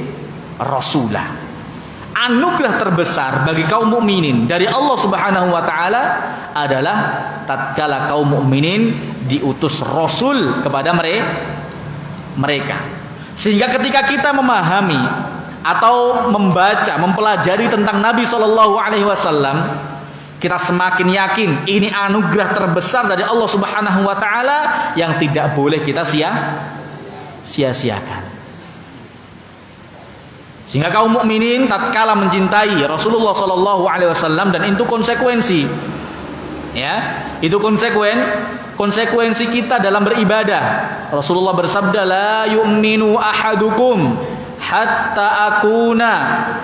rasulah. Anugerah terbesar bagi kaum mukminin dari Allah Subhanahu wa taala adalah tatkala kaum mukminin diutus rasul kepada mereka. Sehingga ketika kita memahami atau membaca, mempelajari tentang Nabi sallallahu alaihi wasallam, kita semakin yakin ini anugerah terbesar dari Allah Subhanahu wa taala yang tidak boleh kita sia-siakan. Sehingga kaum mukminin tatkala mencintai Rasulullah sallallahu alaihi wasallam, dan itu konsekuensi. Ya, itu konsekuensi kita dalam beribadah. Rasulullah bersabda, "La yu'minu ahadukum hatta akuna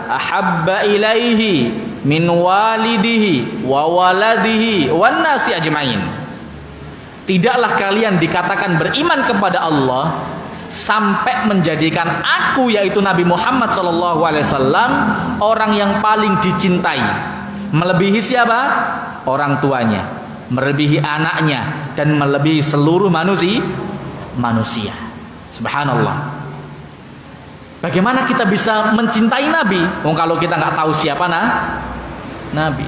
ahabba ilaihi min walidihi wa waladihi wan nasi ajmain." Tidaklah kalian dikatakan beriman kepada Allah sampai menjadikan aku, yaitu Nabi Muhammad SAW, orang yang paling dicintai, melebihi siapa? Orang tuanya, melebihi anaknya, dan melebihi seluruh manusia. Subhanallah. Bagaimana kita bisa mencintai Nabi? Kalau kita nggak tahu siapa Nabi.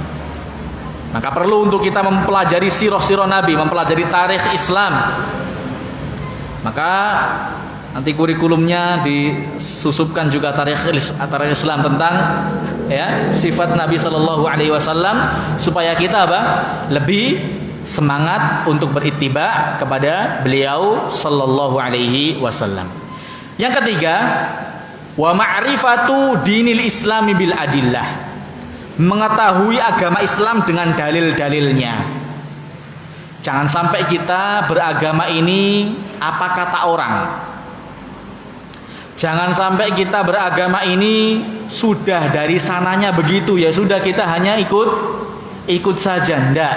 Maka perlu untuk kita mempelajari sirah Nabi, mempelajari tarikh Islam. Maka nanti kurikulumnya disusupkan juga tarikh Islam tentang sifat Nabi Sallallahu Alaihi Wasallam, supaya kita lebih semangat untuk berittiba kepada beliau Sallallahu Alaihi Wasallam. Yang ketiga, wa ma'rifatu dinil Islami bil adillah, mengetahui agama Islam dengan dalil-dalilnya. Jangan sampai kita beragama ini apa kata orang. Jangan sampai kita beragama ini sudah dari sananya begitu, ya sudah kita hanya ikut saja. Ndak.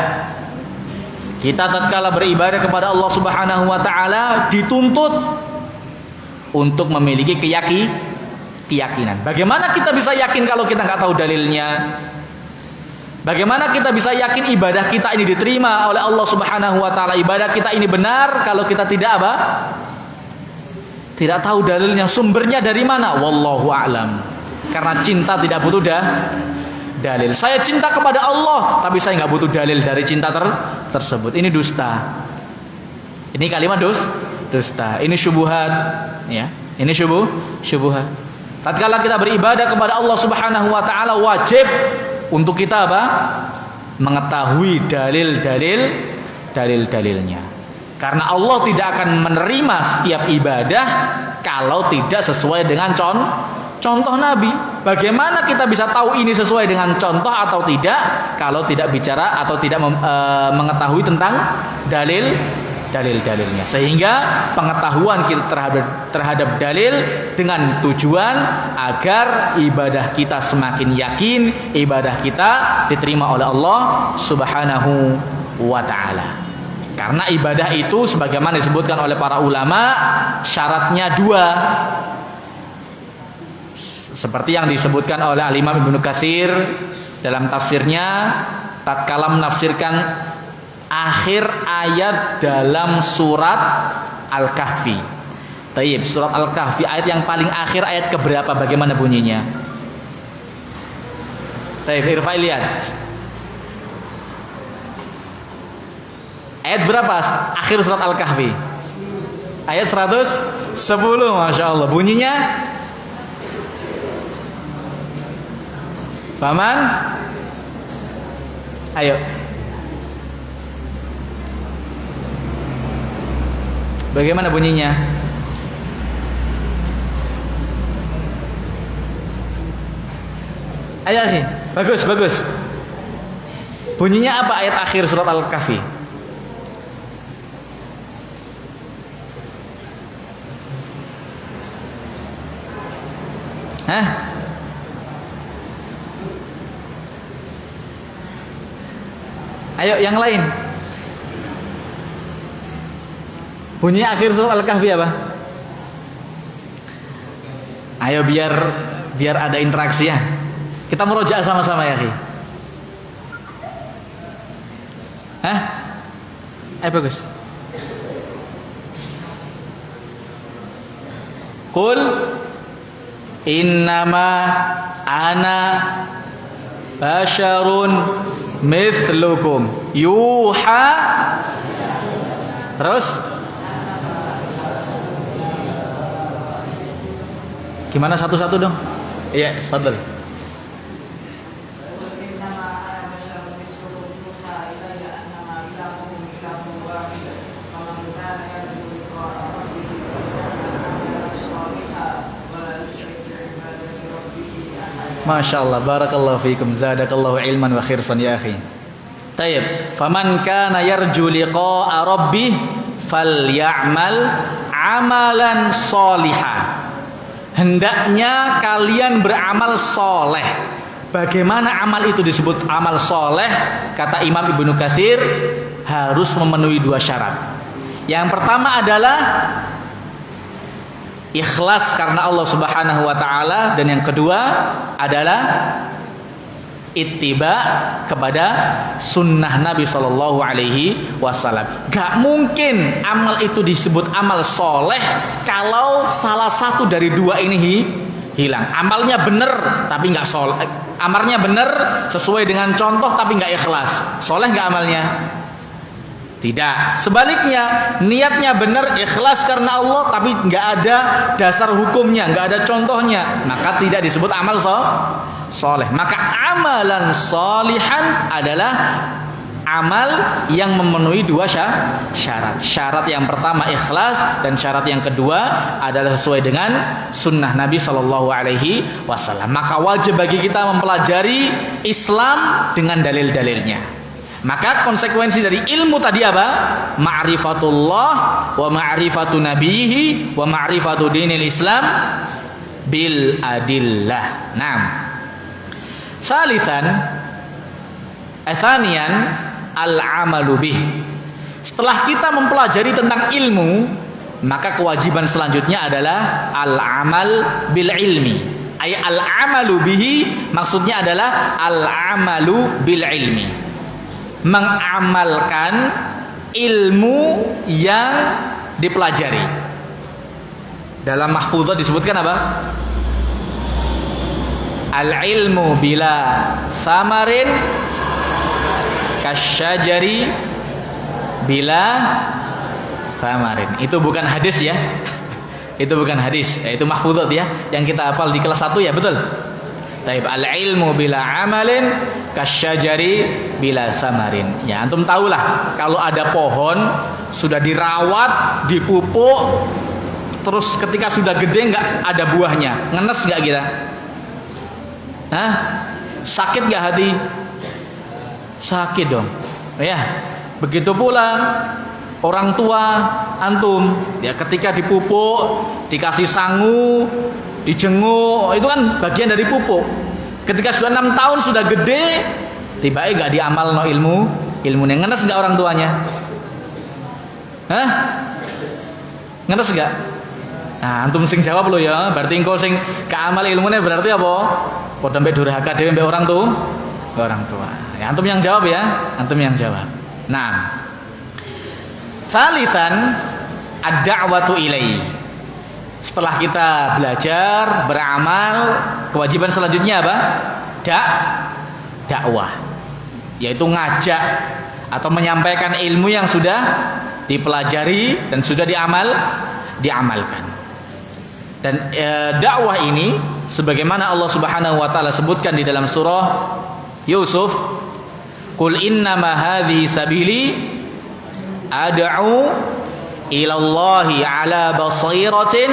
Kita tatkala beribadah kepada Allah Subhanahu wa taala dituntut untuk memiliki keyakinan. Bagaimana kita bisa yakin kalau kita nggak tahu dalilnya? Bagaimana kita bisa yakin ibadah kita ini diterima oleh Allah Subhanahu wa taala, ibadah kita ini benar, kalau kita tidak tidak tahu dalilnya, sumbernya dari mana? Wallahu a'lam. Karena cinta tidak butuh dalil. Saya cinta kepada Allah, tapi saya nggak butuh dalil dari cinta tersebut. Ini dusta. Ini kalimat dusta. Ini syubhat, ya. Ini syubhat. Tatkala kita beribadah kepada Allah Subhanahu wa taala, wajib untuk kita mengetahui dalilnya. Karena Allah tidak akan menerima setiap ibadah kalau tidak sesuai dengan contoh Nabi. Bagaimana kita bisa tahu ini sesuai dengan contoh atau tidak kalau tidak bicara atau tidak mengetahui tentang dalilnya. Sehingga pengetahuan kita terhadap dalil dengan tujuan agar ibadah kita semakin yakin, ibadah kita diterima oleh Allah Subhanahu wa taala. Karena ibadah itu sebagaimana disebutkan oleh para ulama, syaratnya 2. Seperti yang disebutkan oleh Al-Imam Ibnu Katsir dalam tafsirnya tatkala menafsirkan akhir ayat dalam surat Al-Kahfi. Taib, surat Al-Kahfi ayat yang paling akhir, ayat keberapa, bagaimana bunyinya? Taib, Irfai lihat. Ayat berapa akhir surat Al-Kahfi? Ayat 110, Masya Allah. Bunyinya Paman? Ayo. Bagaimana bunyinya? Ayo sih. Bagus. Bunyinya apa ayat akhir surat Al-Kahfi? Hah? Ayo yang lain. Bunyi akhir surat Al-Kahfi apa? Ayo biar ada interaksi ya. Kita murojaah sama-sama ya, Ki. Hah? Bagus. Qul innama ana basyarun mithlukum yuha. Terus gimana satu-satu dong? Iya, fadhil. Masya Allah, barakallahu fiikum, zadakallahu ilman wa khirsan ya akhi. Tayyib, faman kana yarju liqa'a rabbih falyamal amalan sholihan. Hendaknya kalian beramal soleh. Bagaimana amal itu disebut amal soleh? Kata Imam Ibnu Katsir, harus memenuhi 2 syarat. Yang pertama adalah ikhlas karena Allah Subhanahu wa taala, dan yang kedua adalah ittiba kepada sunnah Nabi sallallahu alaihi wasallam. Gak mungkin amal itu disebut amal soleh kalau salah satu dari 2 ini hilang. Amalnya benar tapi nggak soleh. Amalnya benar sesuai dengan contoh tapi nggak ikhlas. Soleh nggak amalnya? Tidak. Sebaliknya, niatnya benar, ikhlas karena Allah, tapi nggak ada dasar hukumnya, nggak ada contohnya, maka tidak disebut amal soleh. Maka amalan solihan adalah amal yang memenuhi 2 syarat. Syarat yang pertama ikhlas, dan syarat yang kedua adalah sesuai dengan sunnah Nabi Shallallahu Alaihi Wasallam. Maka wajib bagi kita mempelajari Islam dengan dalil-dalilnya. Maka konsekuensi dari ilmu tadi apa? Ma'rifatullah wa ma'rifatu nabihi wa ma'rifatu dinil Islam bil adillah. Naam. Tsaniyan al-amalu bih. Setelah kita mempelajari tentang ilmu, maka kewajiban selanjutnya adalah al-amal bil ilmi. Ay al-amalu bihi maksudnya adalah al-amalu bil ilmi. Mengamalkan ilmu yang dipelajari. Dalam mahfuzah disebutkan apa? Al-ilmu bila samarin kasyajari bila samarin. Itu bukan hadis ya. Itu bukan hadis, itu mahfuzat ya, yang kita hafal di kelas 1 ya, betul? Taib, al-ilmu bila amalin kasyajari bila samarin. Ya, antum tahulah kalau ada pohon sudah dirawat, dipupuk, terus ketika sudah gede nggak ada buahnya, ngenes nggak kita? Hah? Sakit nggak hati? Sakit dong. Ya, begitu pula orang tua antum, ya ketika dipupuk, dikasih sangu, dijenguk, itu kan bagian dari pupuk. Ketika sudah 6 tahun, sudah gede, tiba-tiba gak diamal no ilmunya. Ngenes gak orang tuanya? Hah? Ngenes gak? Nah, antum sing jawab lo ya. Berarti engkau sing keamal ilmunya berarti apa? Padha mbek durhaka dhewe mbek orang tua. Ya, antum yang jawab ya. Antum yang jawab. Nah, tsalitsan ad-da'watu ilaihi. Setelah kita belajar, beramal, kewajiban selanjutnya apa? Dakwah. Yaitu ngajak atau menyampaikan ilmu yang sudah dipelajari dan sudah diamalkan. Dan dakwah ini sebagaimana Allah Subhanahu wa taala sebutkan di dalam surah Yusuf, "Qul innama hadhihi sabili ad'u ilallahi ala basiratin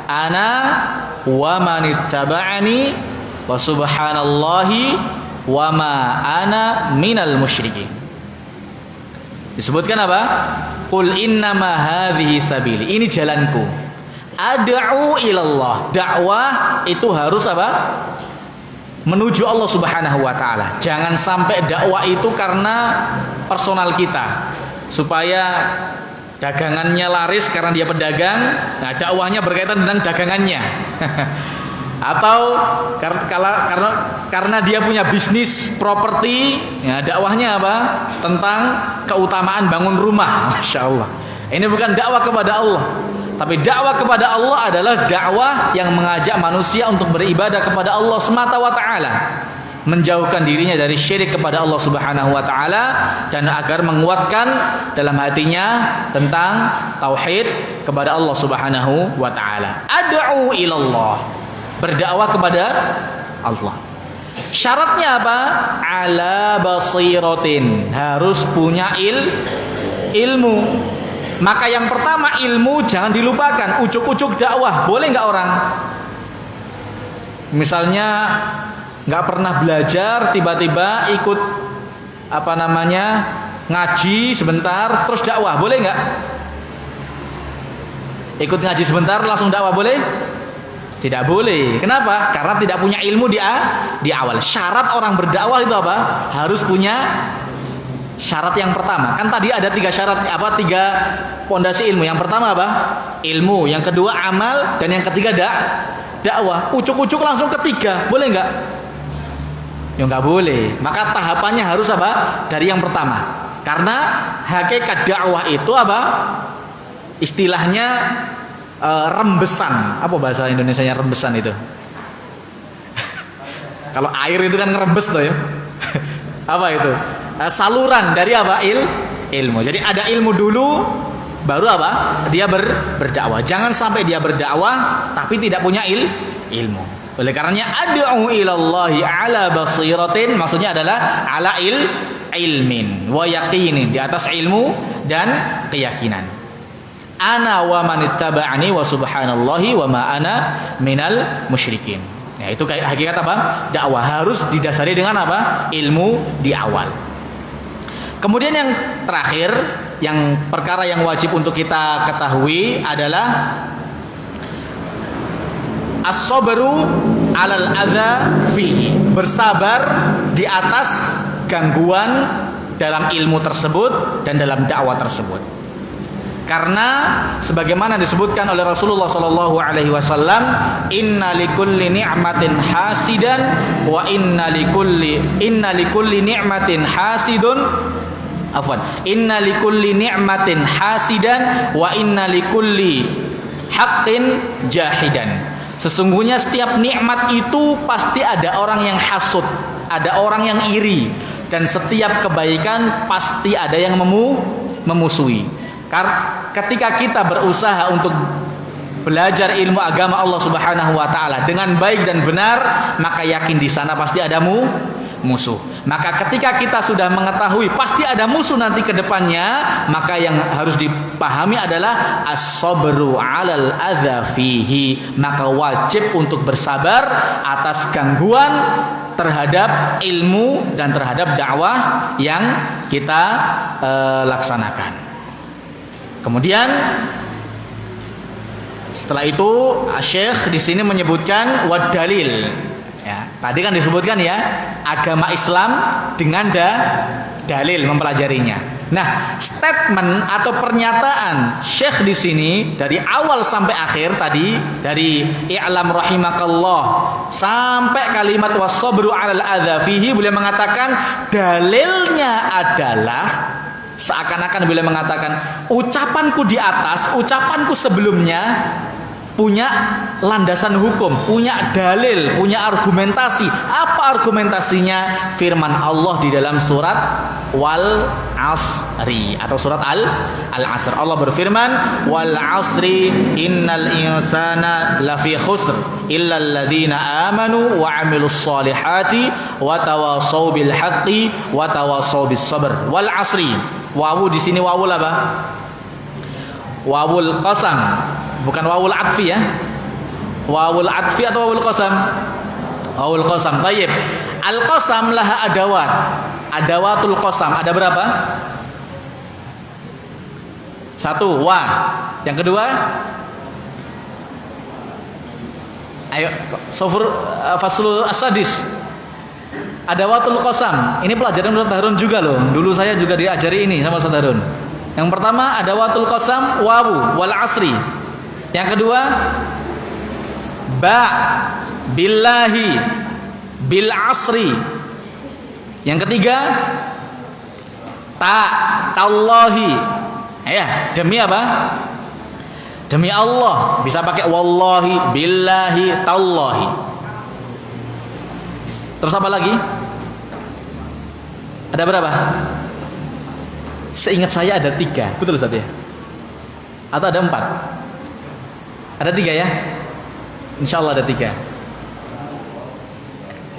ana wa manittaba'ani wa subhanallahi wa ma ana minal musyrikin." Disebutkan apa? Qul innama hadhihi sabili. Ini jalanku. Ad'u ilallah. Dakwah itu harus apa? Menuju Allah Subhanahu wa taala. Jangan sampai dakwah itu karena personal kita, supaya dagangannya laris karena dia pedagang. Nah, dakwahnya berkaitan dengan dagangannya. Atau karena dia punya bisnis properti, ya, dakwahnya apa? Tentang keutamaan bangun rumah. Masya Allah. Ini bukan dakwah kepada Allah, tapi dakwah kepada Allah adalah dakwah yang mengajak manusia untuk beribadah kepada Allah semata wa ta'ala, menjauhkan dirinya dari syirik kepada Allah Subhanahu wa taala, dan agar menguatkan dalam hatinya tentang tauhid kepada Allah Subhanahu wa taala. Ad'u ilallah, berdakwah kepada Allah. Syaratnya apa? Ala basiratin, harus punya ilmu. Maka yang pertama, ilmu jangan dilupakan. Ujuk-ujuk dakwah, boleh nggak orang? Misalnya nggak pernah belajar, tiba-tiba ikut ngaji sebentar terus dakwah, boleh nggak? Ikut ngaji sebentar langsung dakwah boleh? Tidak boleh. Kenapa? Karena tidak punya ilmu di awal. Syarat orang berdakwah itu apa? Harus punya syarat yang pertama. Kan tadi ada 3 syarat, 3 pondasi ilmu. Yang pertama apa? Ilmu. Yang kedua amal, dan yang ketiga dakwah. Ucuk-ucuk langsung ketiga, boleh nggak? Ya nggak boleh. Maka tahapannya harus apa? Dari yang pertama. Karena hakikat dakwah itu apa? Istilahnya rembesan. Apa bahasa Indonesianya rembesan itu? Kalau air itu kan ngerembes tuh ya. Apa itu? Saluran dari apa? Ilmu. Jadi ada ilmu dulu, baru apa? Dia berdakwah. Jangan sampai dia berdakwah tapi tidak punya ilmu. Oleh karenanya ad'u ilallahi ala basiratin, maksudnya adalah ala ilmin wa yaqinin, di atas ilmu dan keyakinan. Ana wa manittaba'ani wa subhanallahi wa ma ana minal musyrikin. Ya, itu hakikat apa? Dakwah harus didasari dengan apa? Ilmu di awal. Kemudian yang terakhir, yang perkara yang wajib untuk kita ketahui adalah as-sabru 'alal adza fihi, bersabar di atas gangguan dalam ilmu tersebut dan dalam dakwah tersebut. Karena sebagaimana disebutkan oleh Rasulullah sallallahu alaihi wasallam, inna likulli ni'matin hasidan wa inna likulli ni'matin hasidun inna likulli ni'matin hasidan wa inna likulli haqqin jahidan. Sesungguhnya setiap nikmat itu pasti ada orang yang hasud, ada orang yang iri, dan setiap kebaikan pasti ada yang memusuhi. Ketika kita berusaha untuk belajar ilmu agama Allah Subhanahu wa taala dengan baik dan benar, maka yakin di sana pasti ada musuh. Maka ketika kita sudah mengetahui pasti ada musuh nanti ke depannya, maka yang harus dipahami adalah as-sabru 'alal adza fihi, maka wajib untuk bersabar atas gangguan terhadap ilmu dan terhadap dakwah yang kita laksanakan. Kemudian setelah itu Syekh di sini menyebutkan wad dalil. Ya, tadi kan disebutkan ya, agama Islam dengan dalil mempelajarinya. Nah, statement atau pernyataan Syekh di sini dari awal sampai akhir tadi, dari i'lam rahimakallah sampai kalimat was-sabru 'alal adza fihi, beliau mengatakan dalilnya adalah seakan-akan beliau mengatakan ucapanku di atas, ucapanku sebelumnya punya landasan hukum, punya dalil, punya argumentasi. Apa argumentasinya? Firman Allah di dalam surat Wal Asri atau surat Al-Asr. Allah berfirman, Wal Asri innal insana lafi khusr illa alladhina amanu wa amilus solihati wa tawasaw bil haqqi wa tawasaw bis sabr. Wal Asri. Wawu di sini wawul apa? Wawul qasam. Bukan wawul atfi ya. Wawul atfi atau wawul qasam? Wawul qasam. Baik. Al-qasam laha adawat. Adawatul qasam ada berapa? 1 wa. Yang kedua? Ayo, sofur faslu as-sadis. Adawatul qasam. Ini pelajaran Ustaz Harun juga loh. Dulu saya juga diajari ini sama Ustaz Harun. Yang pertama adawatul qasam wawu wal asri. Yang kedua ba. billahi, bil asri. Yang ketiga tallahi. Ya, demi apa? Demi Allah. Bisa pakai wallahi, billahi, tallahi. Terus apa lagi? Ada berapa? Seingat saya ada 3. Betul Ustaz ya? Atau ada 4? Ada 3 ya? Insya Allah ada 3.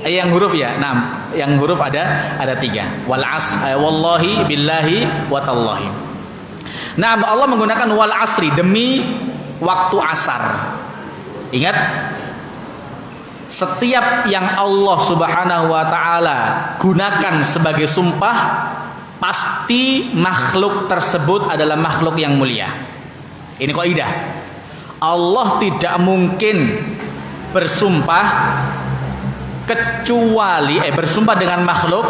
Yang huruf ya? Nah, yang huruf ada 3. Wallahi, billahi, wa tallahi. Nah, Allah menggunakan wal asri, demi waktu asar. Ingat, setiap yang Allah Subhanahu wa taala gunakan sebagai sumpah, pasti makhluk tersebut adalah makhluk yang mulia. Ini kaidah. Allah tidak mungkin bersumpah kecuali bersumpah dengan makhluk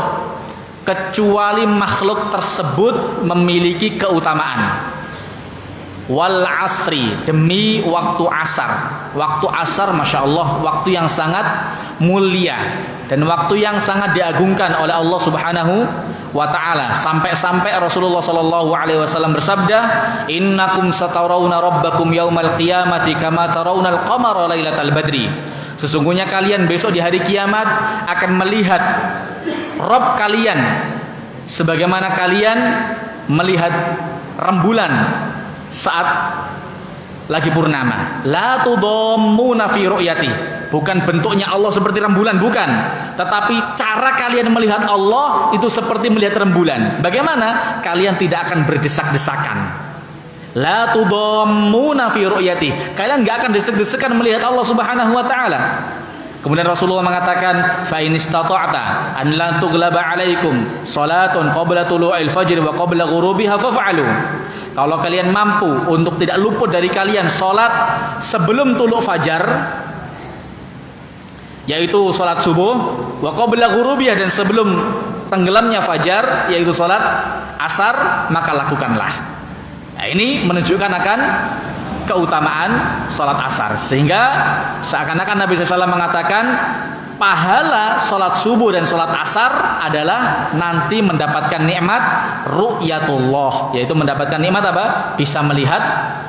kecuali makhluk tersebut memiliki keutamaan. Wal asri, demi waktu asar. Waktu asar, masya Allah, waktu yang sangat mulia dan waktu yang sangat diagungkan oleh Allah Subhanahu wa taala. Sampai-sampai Rasulullah sallallahu alaihi wasallam bersabda, "Innakum satarawna rabbakum yaumal qiyamati kama tarawnal qamara lailatal badri." Sesungguhnya kalian besok di hari kiamat akan melihat Rabb kalian sebagaimana kalian melihat rembulan saat lagi purnama. La tudammuna fi ru'yati. Bukan bentuknya Allah seperti rembulan, bukan. Tetapi cara kalian melihat Allah itu seperti melihat rembulan. Bagaimana? Kalian tidak akan berdesak-desakan. La tudammuna fi ru'yati. Kalian enggak akan desek-desekan melihat Allah Subhanahu wa taala. Kemudian Rasulullah mengatakan, fa in istata'ta an la tughlaba 'alaikum salatun qabla tulu'il fajr wa qabla ghurubiha faf'alu. Kalau kalian mampu untuk tidak luput dari kalian salat sebelum tulu fajar, yaitu salat subuh, wa qabla ghurubiha, dan sebelum tenggelamnya fajar, yaitu salat asar, maka lakukanlah. Nah, ini menunjukkan akan keutamaan salat asar, sehingga seakan-akan Nabi SAW mengatakan pahala salat subuh dan salat asar adalah nanti mendapatkan nikmat ru'yatullah, yaitu mendapatkan nikmat apa? Bisa melihat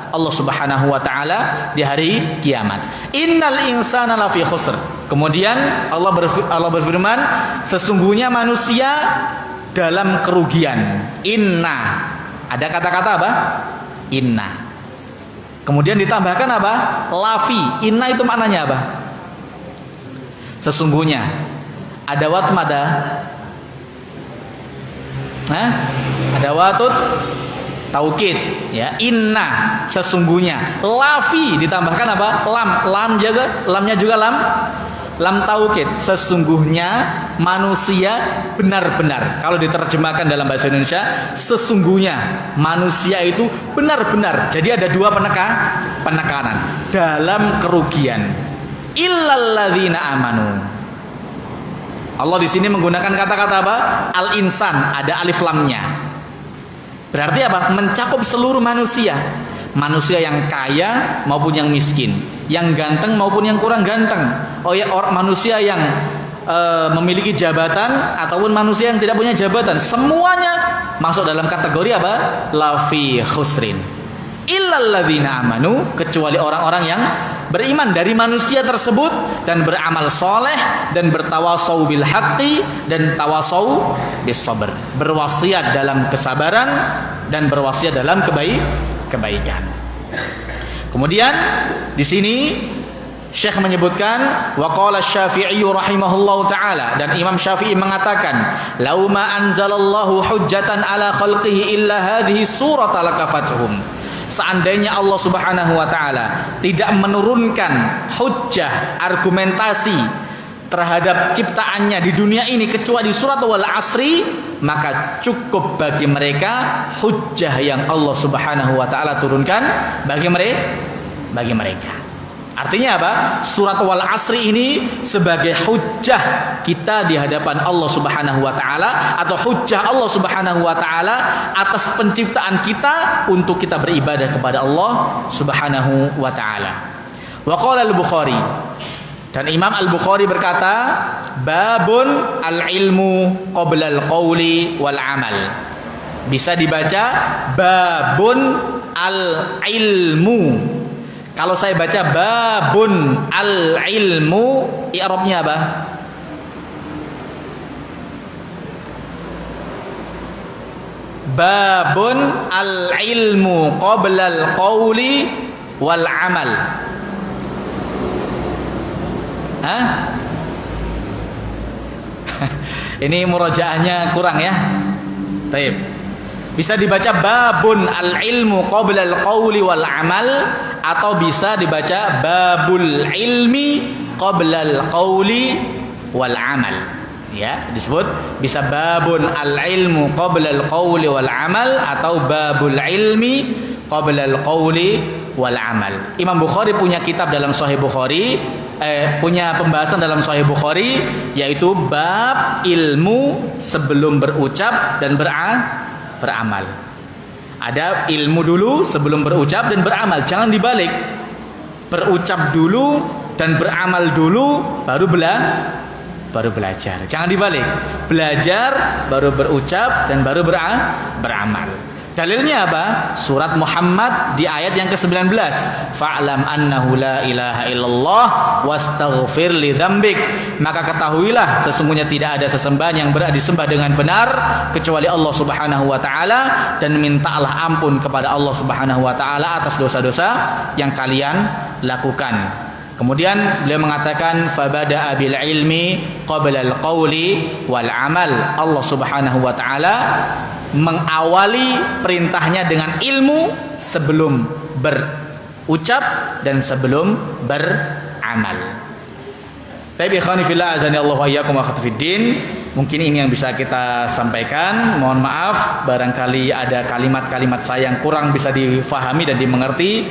Allah Subhanahu wa taala di hari kiamat. Innal insana lafi khusr. Kemudian Allah berfirman, sesungguhnya manusia dalam kerugian. Inna. Ada kata-kata apa? Inna. Kemudian ditambahkan apa? Lafi. Inna itu maknanya apa? Sesungguhnya. Ada wat mada. Ada watut taukid, ya. Inna, sesungguhnya. Lafi ditambahkan apa? Lamnya juga lam taukid. Sesungguhnya manusia benar-benar. Kalau diterjemahkan dalam bahasa Indonesia, sesungguhnya manusia itu benar-benar. Jadi ada 2 penekanan dalam kerugian. Illalladzina amanu. Allah di sini menggunakan kata-kata apa? Al-insan, ada alif lamnya. Berarti apa? Mencakup seluruh manusia. Manusia yang kaya maupun yang miskin, yang ganteng maupun yang kurang ganteng. Manusia yang memiliki jabatan ataupun manusia yang tidak punya jabatan, semuanya masuk dalam kategori apa? Lafi khusrin. Illalladzina amanu, kecuali orang-orang yang beriman dari manusia tersebut dan beramal soleh dan bertawasau bil haqqi dan tawasau bis sabr, berwasiat dalam kesabaran dan berwasiat dalam kebaikan. Kemudian di sini Syekh menyebutkan waqala Syafi'i rahimahullahu taala, dan Imam Syafi'i mengatakan, "Lau ma anzalallahu hujjatan ala khalqihi illa hadhihi surata lakafatuhum." Seandainya Allah Subhanahu wa taala tidak menurunkan hujjah, argumentasi terhadap ciptaannya di dunia ini kecuali surat wal asri, maka cukup bagi mereka hujjah yang Allah Subhanahu wa taala turunkan bagi mereka. Artinya apa? Surat wal asri ini sebagai hujjah kita di hadapan Allah Subhanahu wa taala, atau hujjah Allah Subhanahu wa taala atas penciptaan kita untuk kita beribadah kepada Allah Subhanahu wa taala. Wa qala al-Bukhari, Dan Imam Al-Bukhari berkata, babun al-ilmu qabla al-qawli wal amal. Bisa dibaca babun al-ilmu. Kalau saya baca babun al-ilmu, i'rabnya apa? Babun al-ilmu qabla al-qawli wal amal. Hah? Ini murajaahnya kurang ya. Baik. Bisa dibaca babun al-ilmu qabla al-qawli wal amal, atau bisa dibaca babul ilmi qabla al-qawli wal amal. Ya, disebut bisa babun al-ilmu qabla al-qawli wal amal, atau babul ilmi qabla al-qawli wal amal. Imam Bukhari punya kitab dalam Sahih Bukhari, punya pembahasan dalam Sahih Bukhari, yaitu bab ilmu sebelum berucap dan beramal. Ada ilmu dulu sebelum berucap dan beramal, jangan dibalik. Berucap dulu dan beramal dulu, baru belajar. Jangan dibalik. Belajar baru berucap dan baru beramal. Dalilnya apa? Surat Muhammad di ayat yang ke-19. Fa'lam annahu la ilaha illallah wastaghfir li dzambik. Maka ketahuilah sesungguhnya tidak ada sesembahan yang berhak disembah dengan benar kecuali Allah Subhanahu wa taala, dan mintalah ampun kepada Allah Subhanahu wa taala atas dosa-dosa yang kalian lakukan. Kemudian beliau mengatakan fabada'a bil ilmi qabla al qawli wal amal. Allah Subhanahu wa taala mengawali perintahnya dengan ilmu sebelum berucap dan sebelum beramal. Baik ikhwani fillah, azani Allah wa iyyakum wa khafiddin. Mungkin ini yang bisa kita sampaikan. Mohon maaf barangkali ada kalimat-kalimat saya yang kurang bisa difahami dan dimengerti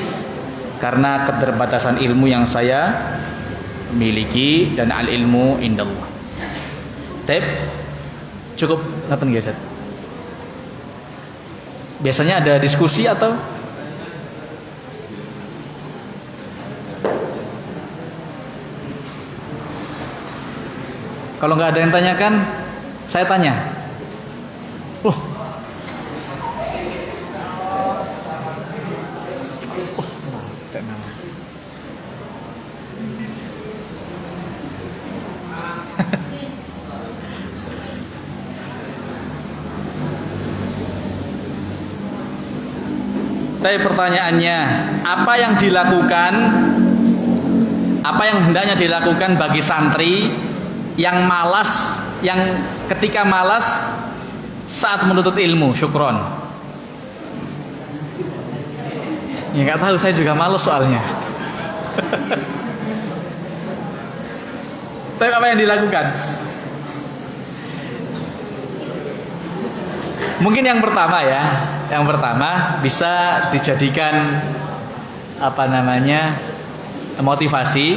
karena keterbatasan ilmu yang saya miliki, dan al ilmu indallah. Baik. Cukup ngaten nggih, Ustaz? Biasanya ada diskusi atau kalau nggak ada yang tanyakan, saya tanya. Tapi pertanyaannya, apa yang hendaknya dilakukan bagi santri yang malas, yang ketika malas saat menuntut ilmu? Syukron. Ya nggak tahu, saya juga malas soalnya. Tapi apa yang dilakukan? Mungkin yang pertama ya. Yang pertama bisa dijadikan motivasi,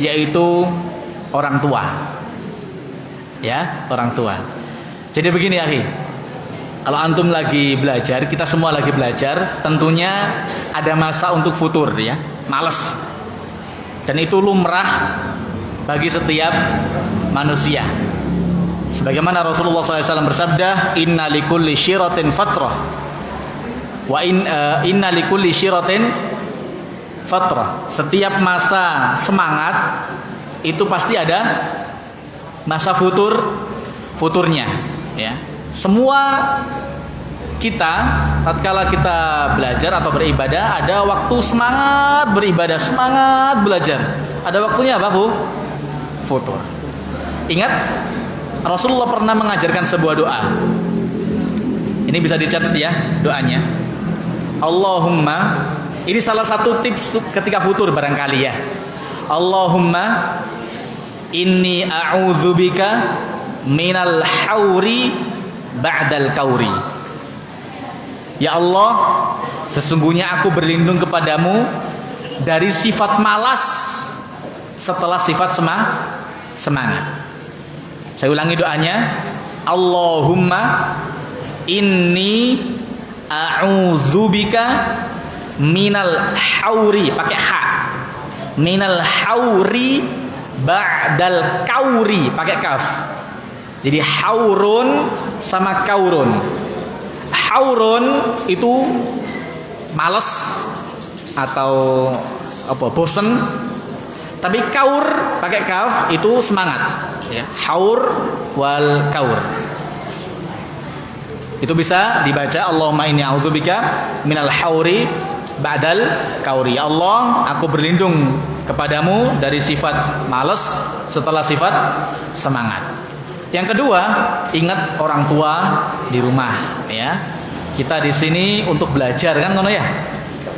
yaitu orang tua. Ya, orang tua. Jadi begini akhi, kalau antum lagi belajar, kita semua lagi belajar, tentunya ada masa untuk futur ya, males. Dan itu lumrah bagi setiap manusia. Sebagaimana Rasulullah SAW bersabda, inna likulli syiratin fatrah wa inna likulli syiratin fatrah. Setiap masa semangat itu pasti ada masa futurnya ya. Semua kita tatkala kita belajar atau beribadah, ada waktu semangat beribadah, semangat belajar. Ada waktunya apa, Bu? Futur. Ingat, Rasulullah pernah mengajarkan sebuah doa. Ini bisa dicatat ya doanya. Allahumma, ini salah satu tips ketika futur barangkali ya. Allahumma inni a'udzubika minal hauri ba'dal kauri. Ya Allah, sesungguhnya aku berlindung kepadamu dari sifat malas setelah sifat semangat. Saya ulangi doanya. Allahumma inni a'udzubika minal hauri, pakai ha, minal hauri ba'dal kauri pakai kaf. Jadi haurun sama kaurun. Haurun itu males atau apa bosen, tapi kaur pakai kaf itu semangat ya. Haur wal kaur itu bisa dibaca Allahumma inni a'udzubika minal hauri ba'dal kauri. Ya Allah, aku berlindung kepadamu dari sifat malas setelah sifat semangat. Yang kedua, ingat orang tua di rumah ya. Kita di sini untuk belajar kan ngono ya.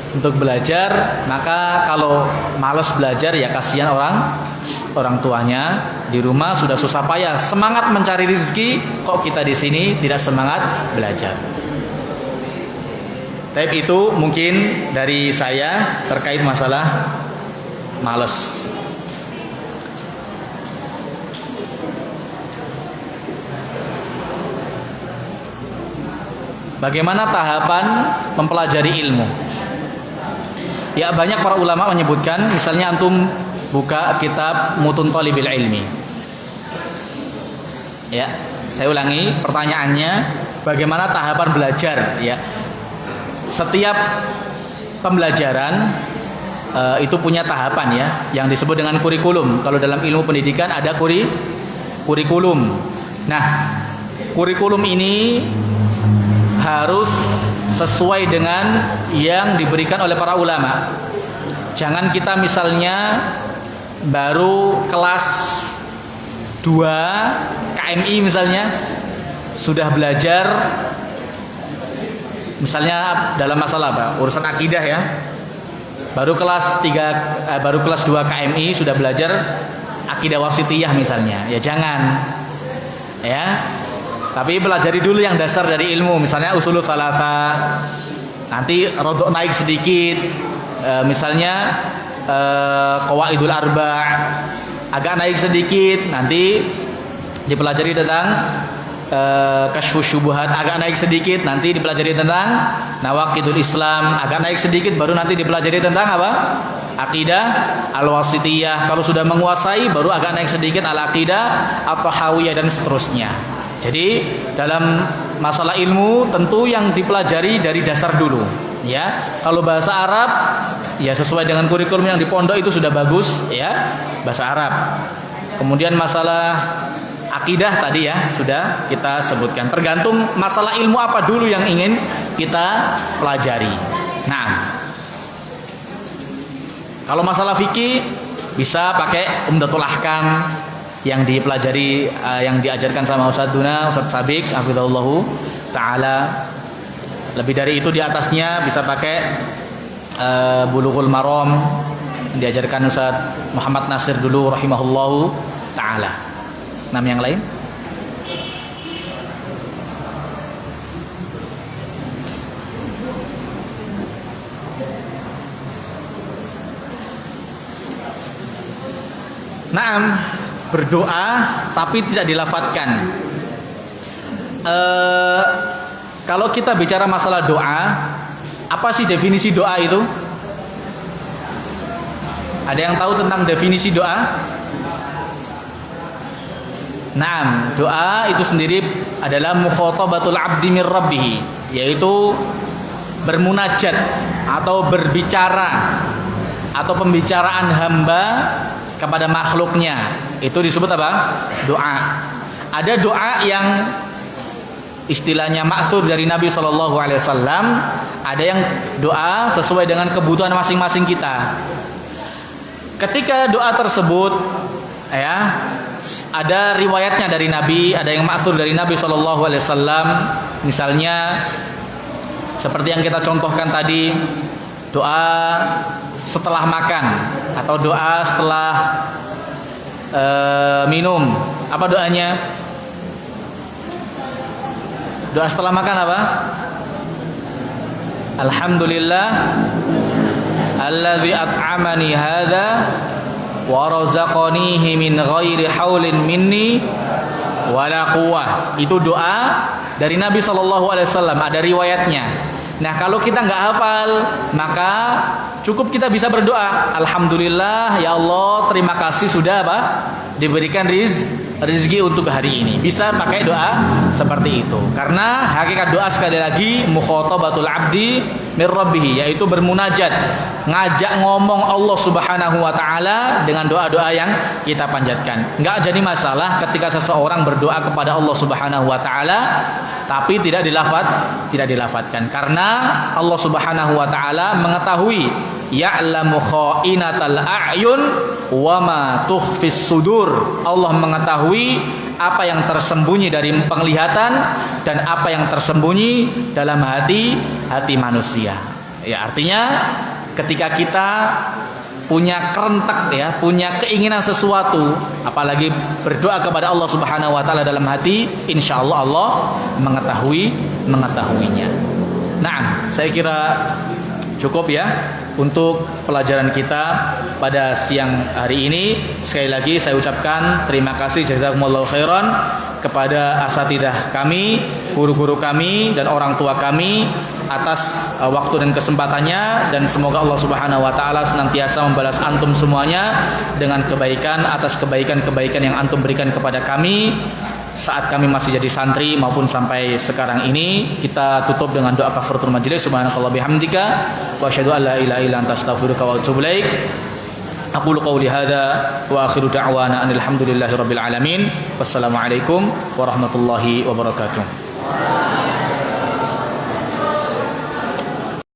Untuk belajar, maka kalau malas belajar ya kasihan orang tuanya di rumah sudah susah payah semangat mencari rezeki, kok kita di sini tidak semangat belajar. Tapi itu mungkin dari saya terkait masalah malas. Bagaimana tahapan mempelajari ilmu? Ya, banyak para ulama menyebutkan, misalnya antum buka kitab Mutun Thalibil Ilmi. Ya, saya ulangi pertanyaannya, bagaimana tahapan belajar ya? Setiap pembelajaran itu punya tahapan ya, yang disebut dengan kurikulum. Kalau dalam ilmu pendidikan ada kurikulum. Nah, kurikulum ini harus sesuai dengan yang diberikan oleh para ulama. Jangan kita misalnya baru kelas 2 KMI misalnya sudah belajar misalnya dalam masalah apa? Urusan akidah ya. Baru kelas 2 KMI sudah belajar akidah wasitiyah misalnya. Ya jangan. Ya. Tapi pelajari dulu yang dasar dari ilmu, misalnya usulul tsalatsa. Nanti rodok naik sedikit. Misalnya qawaidul arba' agak naik sedikit, nanti dipelajari tentang kasyfus syubuhat, agak naik sedikit, nanti dipelajari tentang nawaqidul Islam, agak naik sedikit, baru nanti dipelajari tentang apa? Aqidah al-wasitiyah. Kalau sudah menguasai, baru agak naik sedikit al-aqidah at-tahawiyah dan seterusnya. Jadi dalam masalah ilmu tentu yang dipelajari dari dasar dulu ya. Kalau bahasa Arab ya sesuai dengan kurikulum yang di pondok itu sudah bagus ya, bahasa Arab. Kemudian masalah akidah tadi ya sudah kita sebutkan. Tergantung masalah ilmu apa dulu yang ingin kita pelajari. Nah, kalau masalah fikih bisa pakai Umdatul Ahkam yang dipelajari yang diajarkan sama Ustaz Sabik hafizahullahu taala. Lebih dari itu di atasnya bisa pakai Bulughul Maram yang diajarkan Ustaz Muhammad Nasir dulu rahimahullahu taala. Yang lain? Berdoa tapi tidak dilafadzkan. Kalau kita bicara masalah doa, apa sih definisi doa itu? Ada yang tahu tentang definisi doa? Doa itu sendiri adalah mukhatabatul abdi mir rabbih, yaitu bermunajat atau berbicara atau pembicaraan hamba kepada makhluknya. Itu disebut apa? Doa. Ada doa yang istilahnya ma'thur dari Nabi SAW. Ada yang doa sesuai dengan kebutuhan masing-masing kita. Ketika doa tersebut ya ada riwayatnya dari Nabi, ada yang ma'thur dari Nabi SAW. Misalnya seperti yang kita contohkan tadi, doa setelah makan atau doa setelah minum. Apa doanya? Doa setelah makan apa? Alhamdulillah alladzi at'amani hadza wa razaqanihi min ghairi haulin minni wala quwwah. Itu doa dari Nabi SAW, ada riwayatnya. Nah, kalau kita nggak hafal, maka Cukup kita bisa berdoa, alhamdulillah ya Allah, terima kasih sudah apa? Diberikan rezeki untuk hari ini. Bisa pakai doa seperti itu. Karena hakikat doa sekali lagi mukhatabatul abdi mir rabbih, yaitu bermunajat, ngajak ngomong Allah Subhanahu wa taala dengan doa-doa yang kita panjatkan. Enggak jadi masalah ketika seseorang berdoa kepada Allah Subhanahu wa taala tapi tidak dilafatkan, karena Allah Subhanahu wa taala mengetahui, ya'lamu kha'inatal a'yun wa ma tukhfis sudur. Allah mengetahui apa yang tersembunyi dari penglihatan dan apa yang tersembunyi dalam hati manusia. Ya, artinya ketika kita punya kerentak ya, punya keinginan sesuatu, apalagi berdoa kepada Allah Subhanahu wa taala dalam hati, insyaallah Allah mengetahuinya. Nah, saya kira cukup ya untuk pelajaran kita pada siang hari ini. Sekali lagi saya ucapkan terima kasih jazakumullahu khairan kepada asatidah kami, guru-guru kami dan orang tua kami atas waktu dan kesempatannya, dan semoga Allah Subhanahu wa taala senantiasa membalas antum semuanya dengan kebaikan atas kebaikan-kebaikan yang antum berikan kepada kami saat kami masih jadi santri maupun sampai sekarang ini. Kita tutup dengan doa kafaratul majelis. Subhanakallah bihamdika wa asyhadu an la ilaha illa anta astaghfiruka wa atubu ilaik. Aqulu qawli hadza wa akhiru da'wana alhamdulillahi rabbil alamin. Wassalamualaikum warahmatullahi wabarakatuh.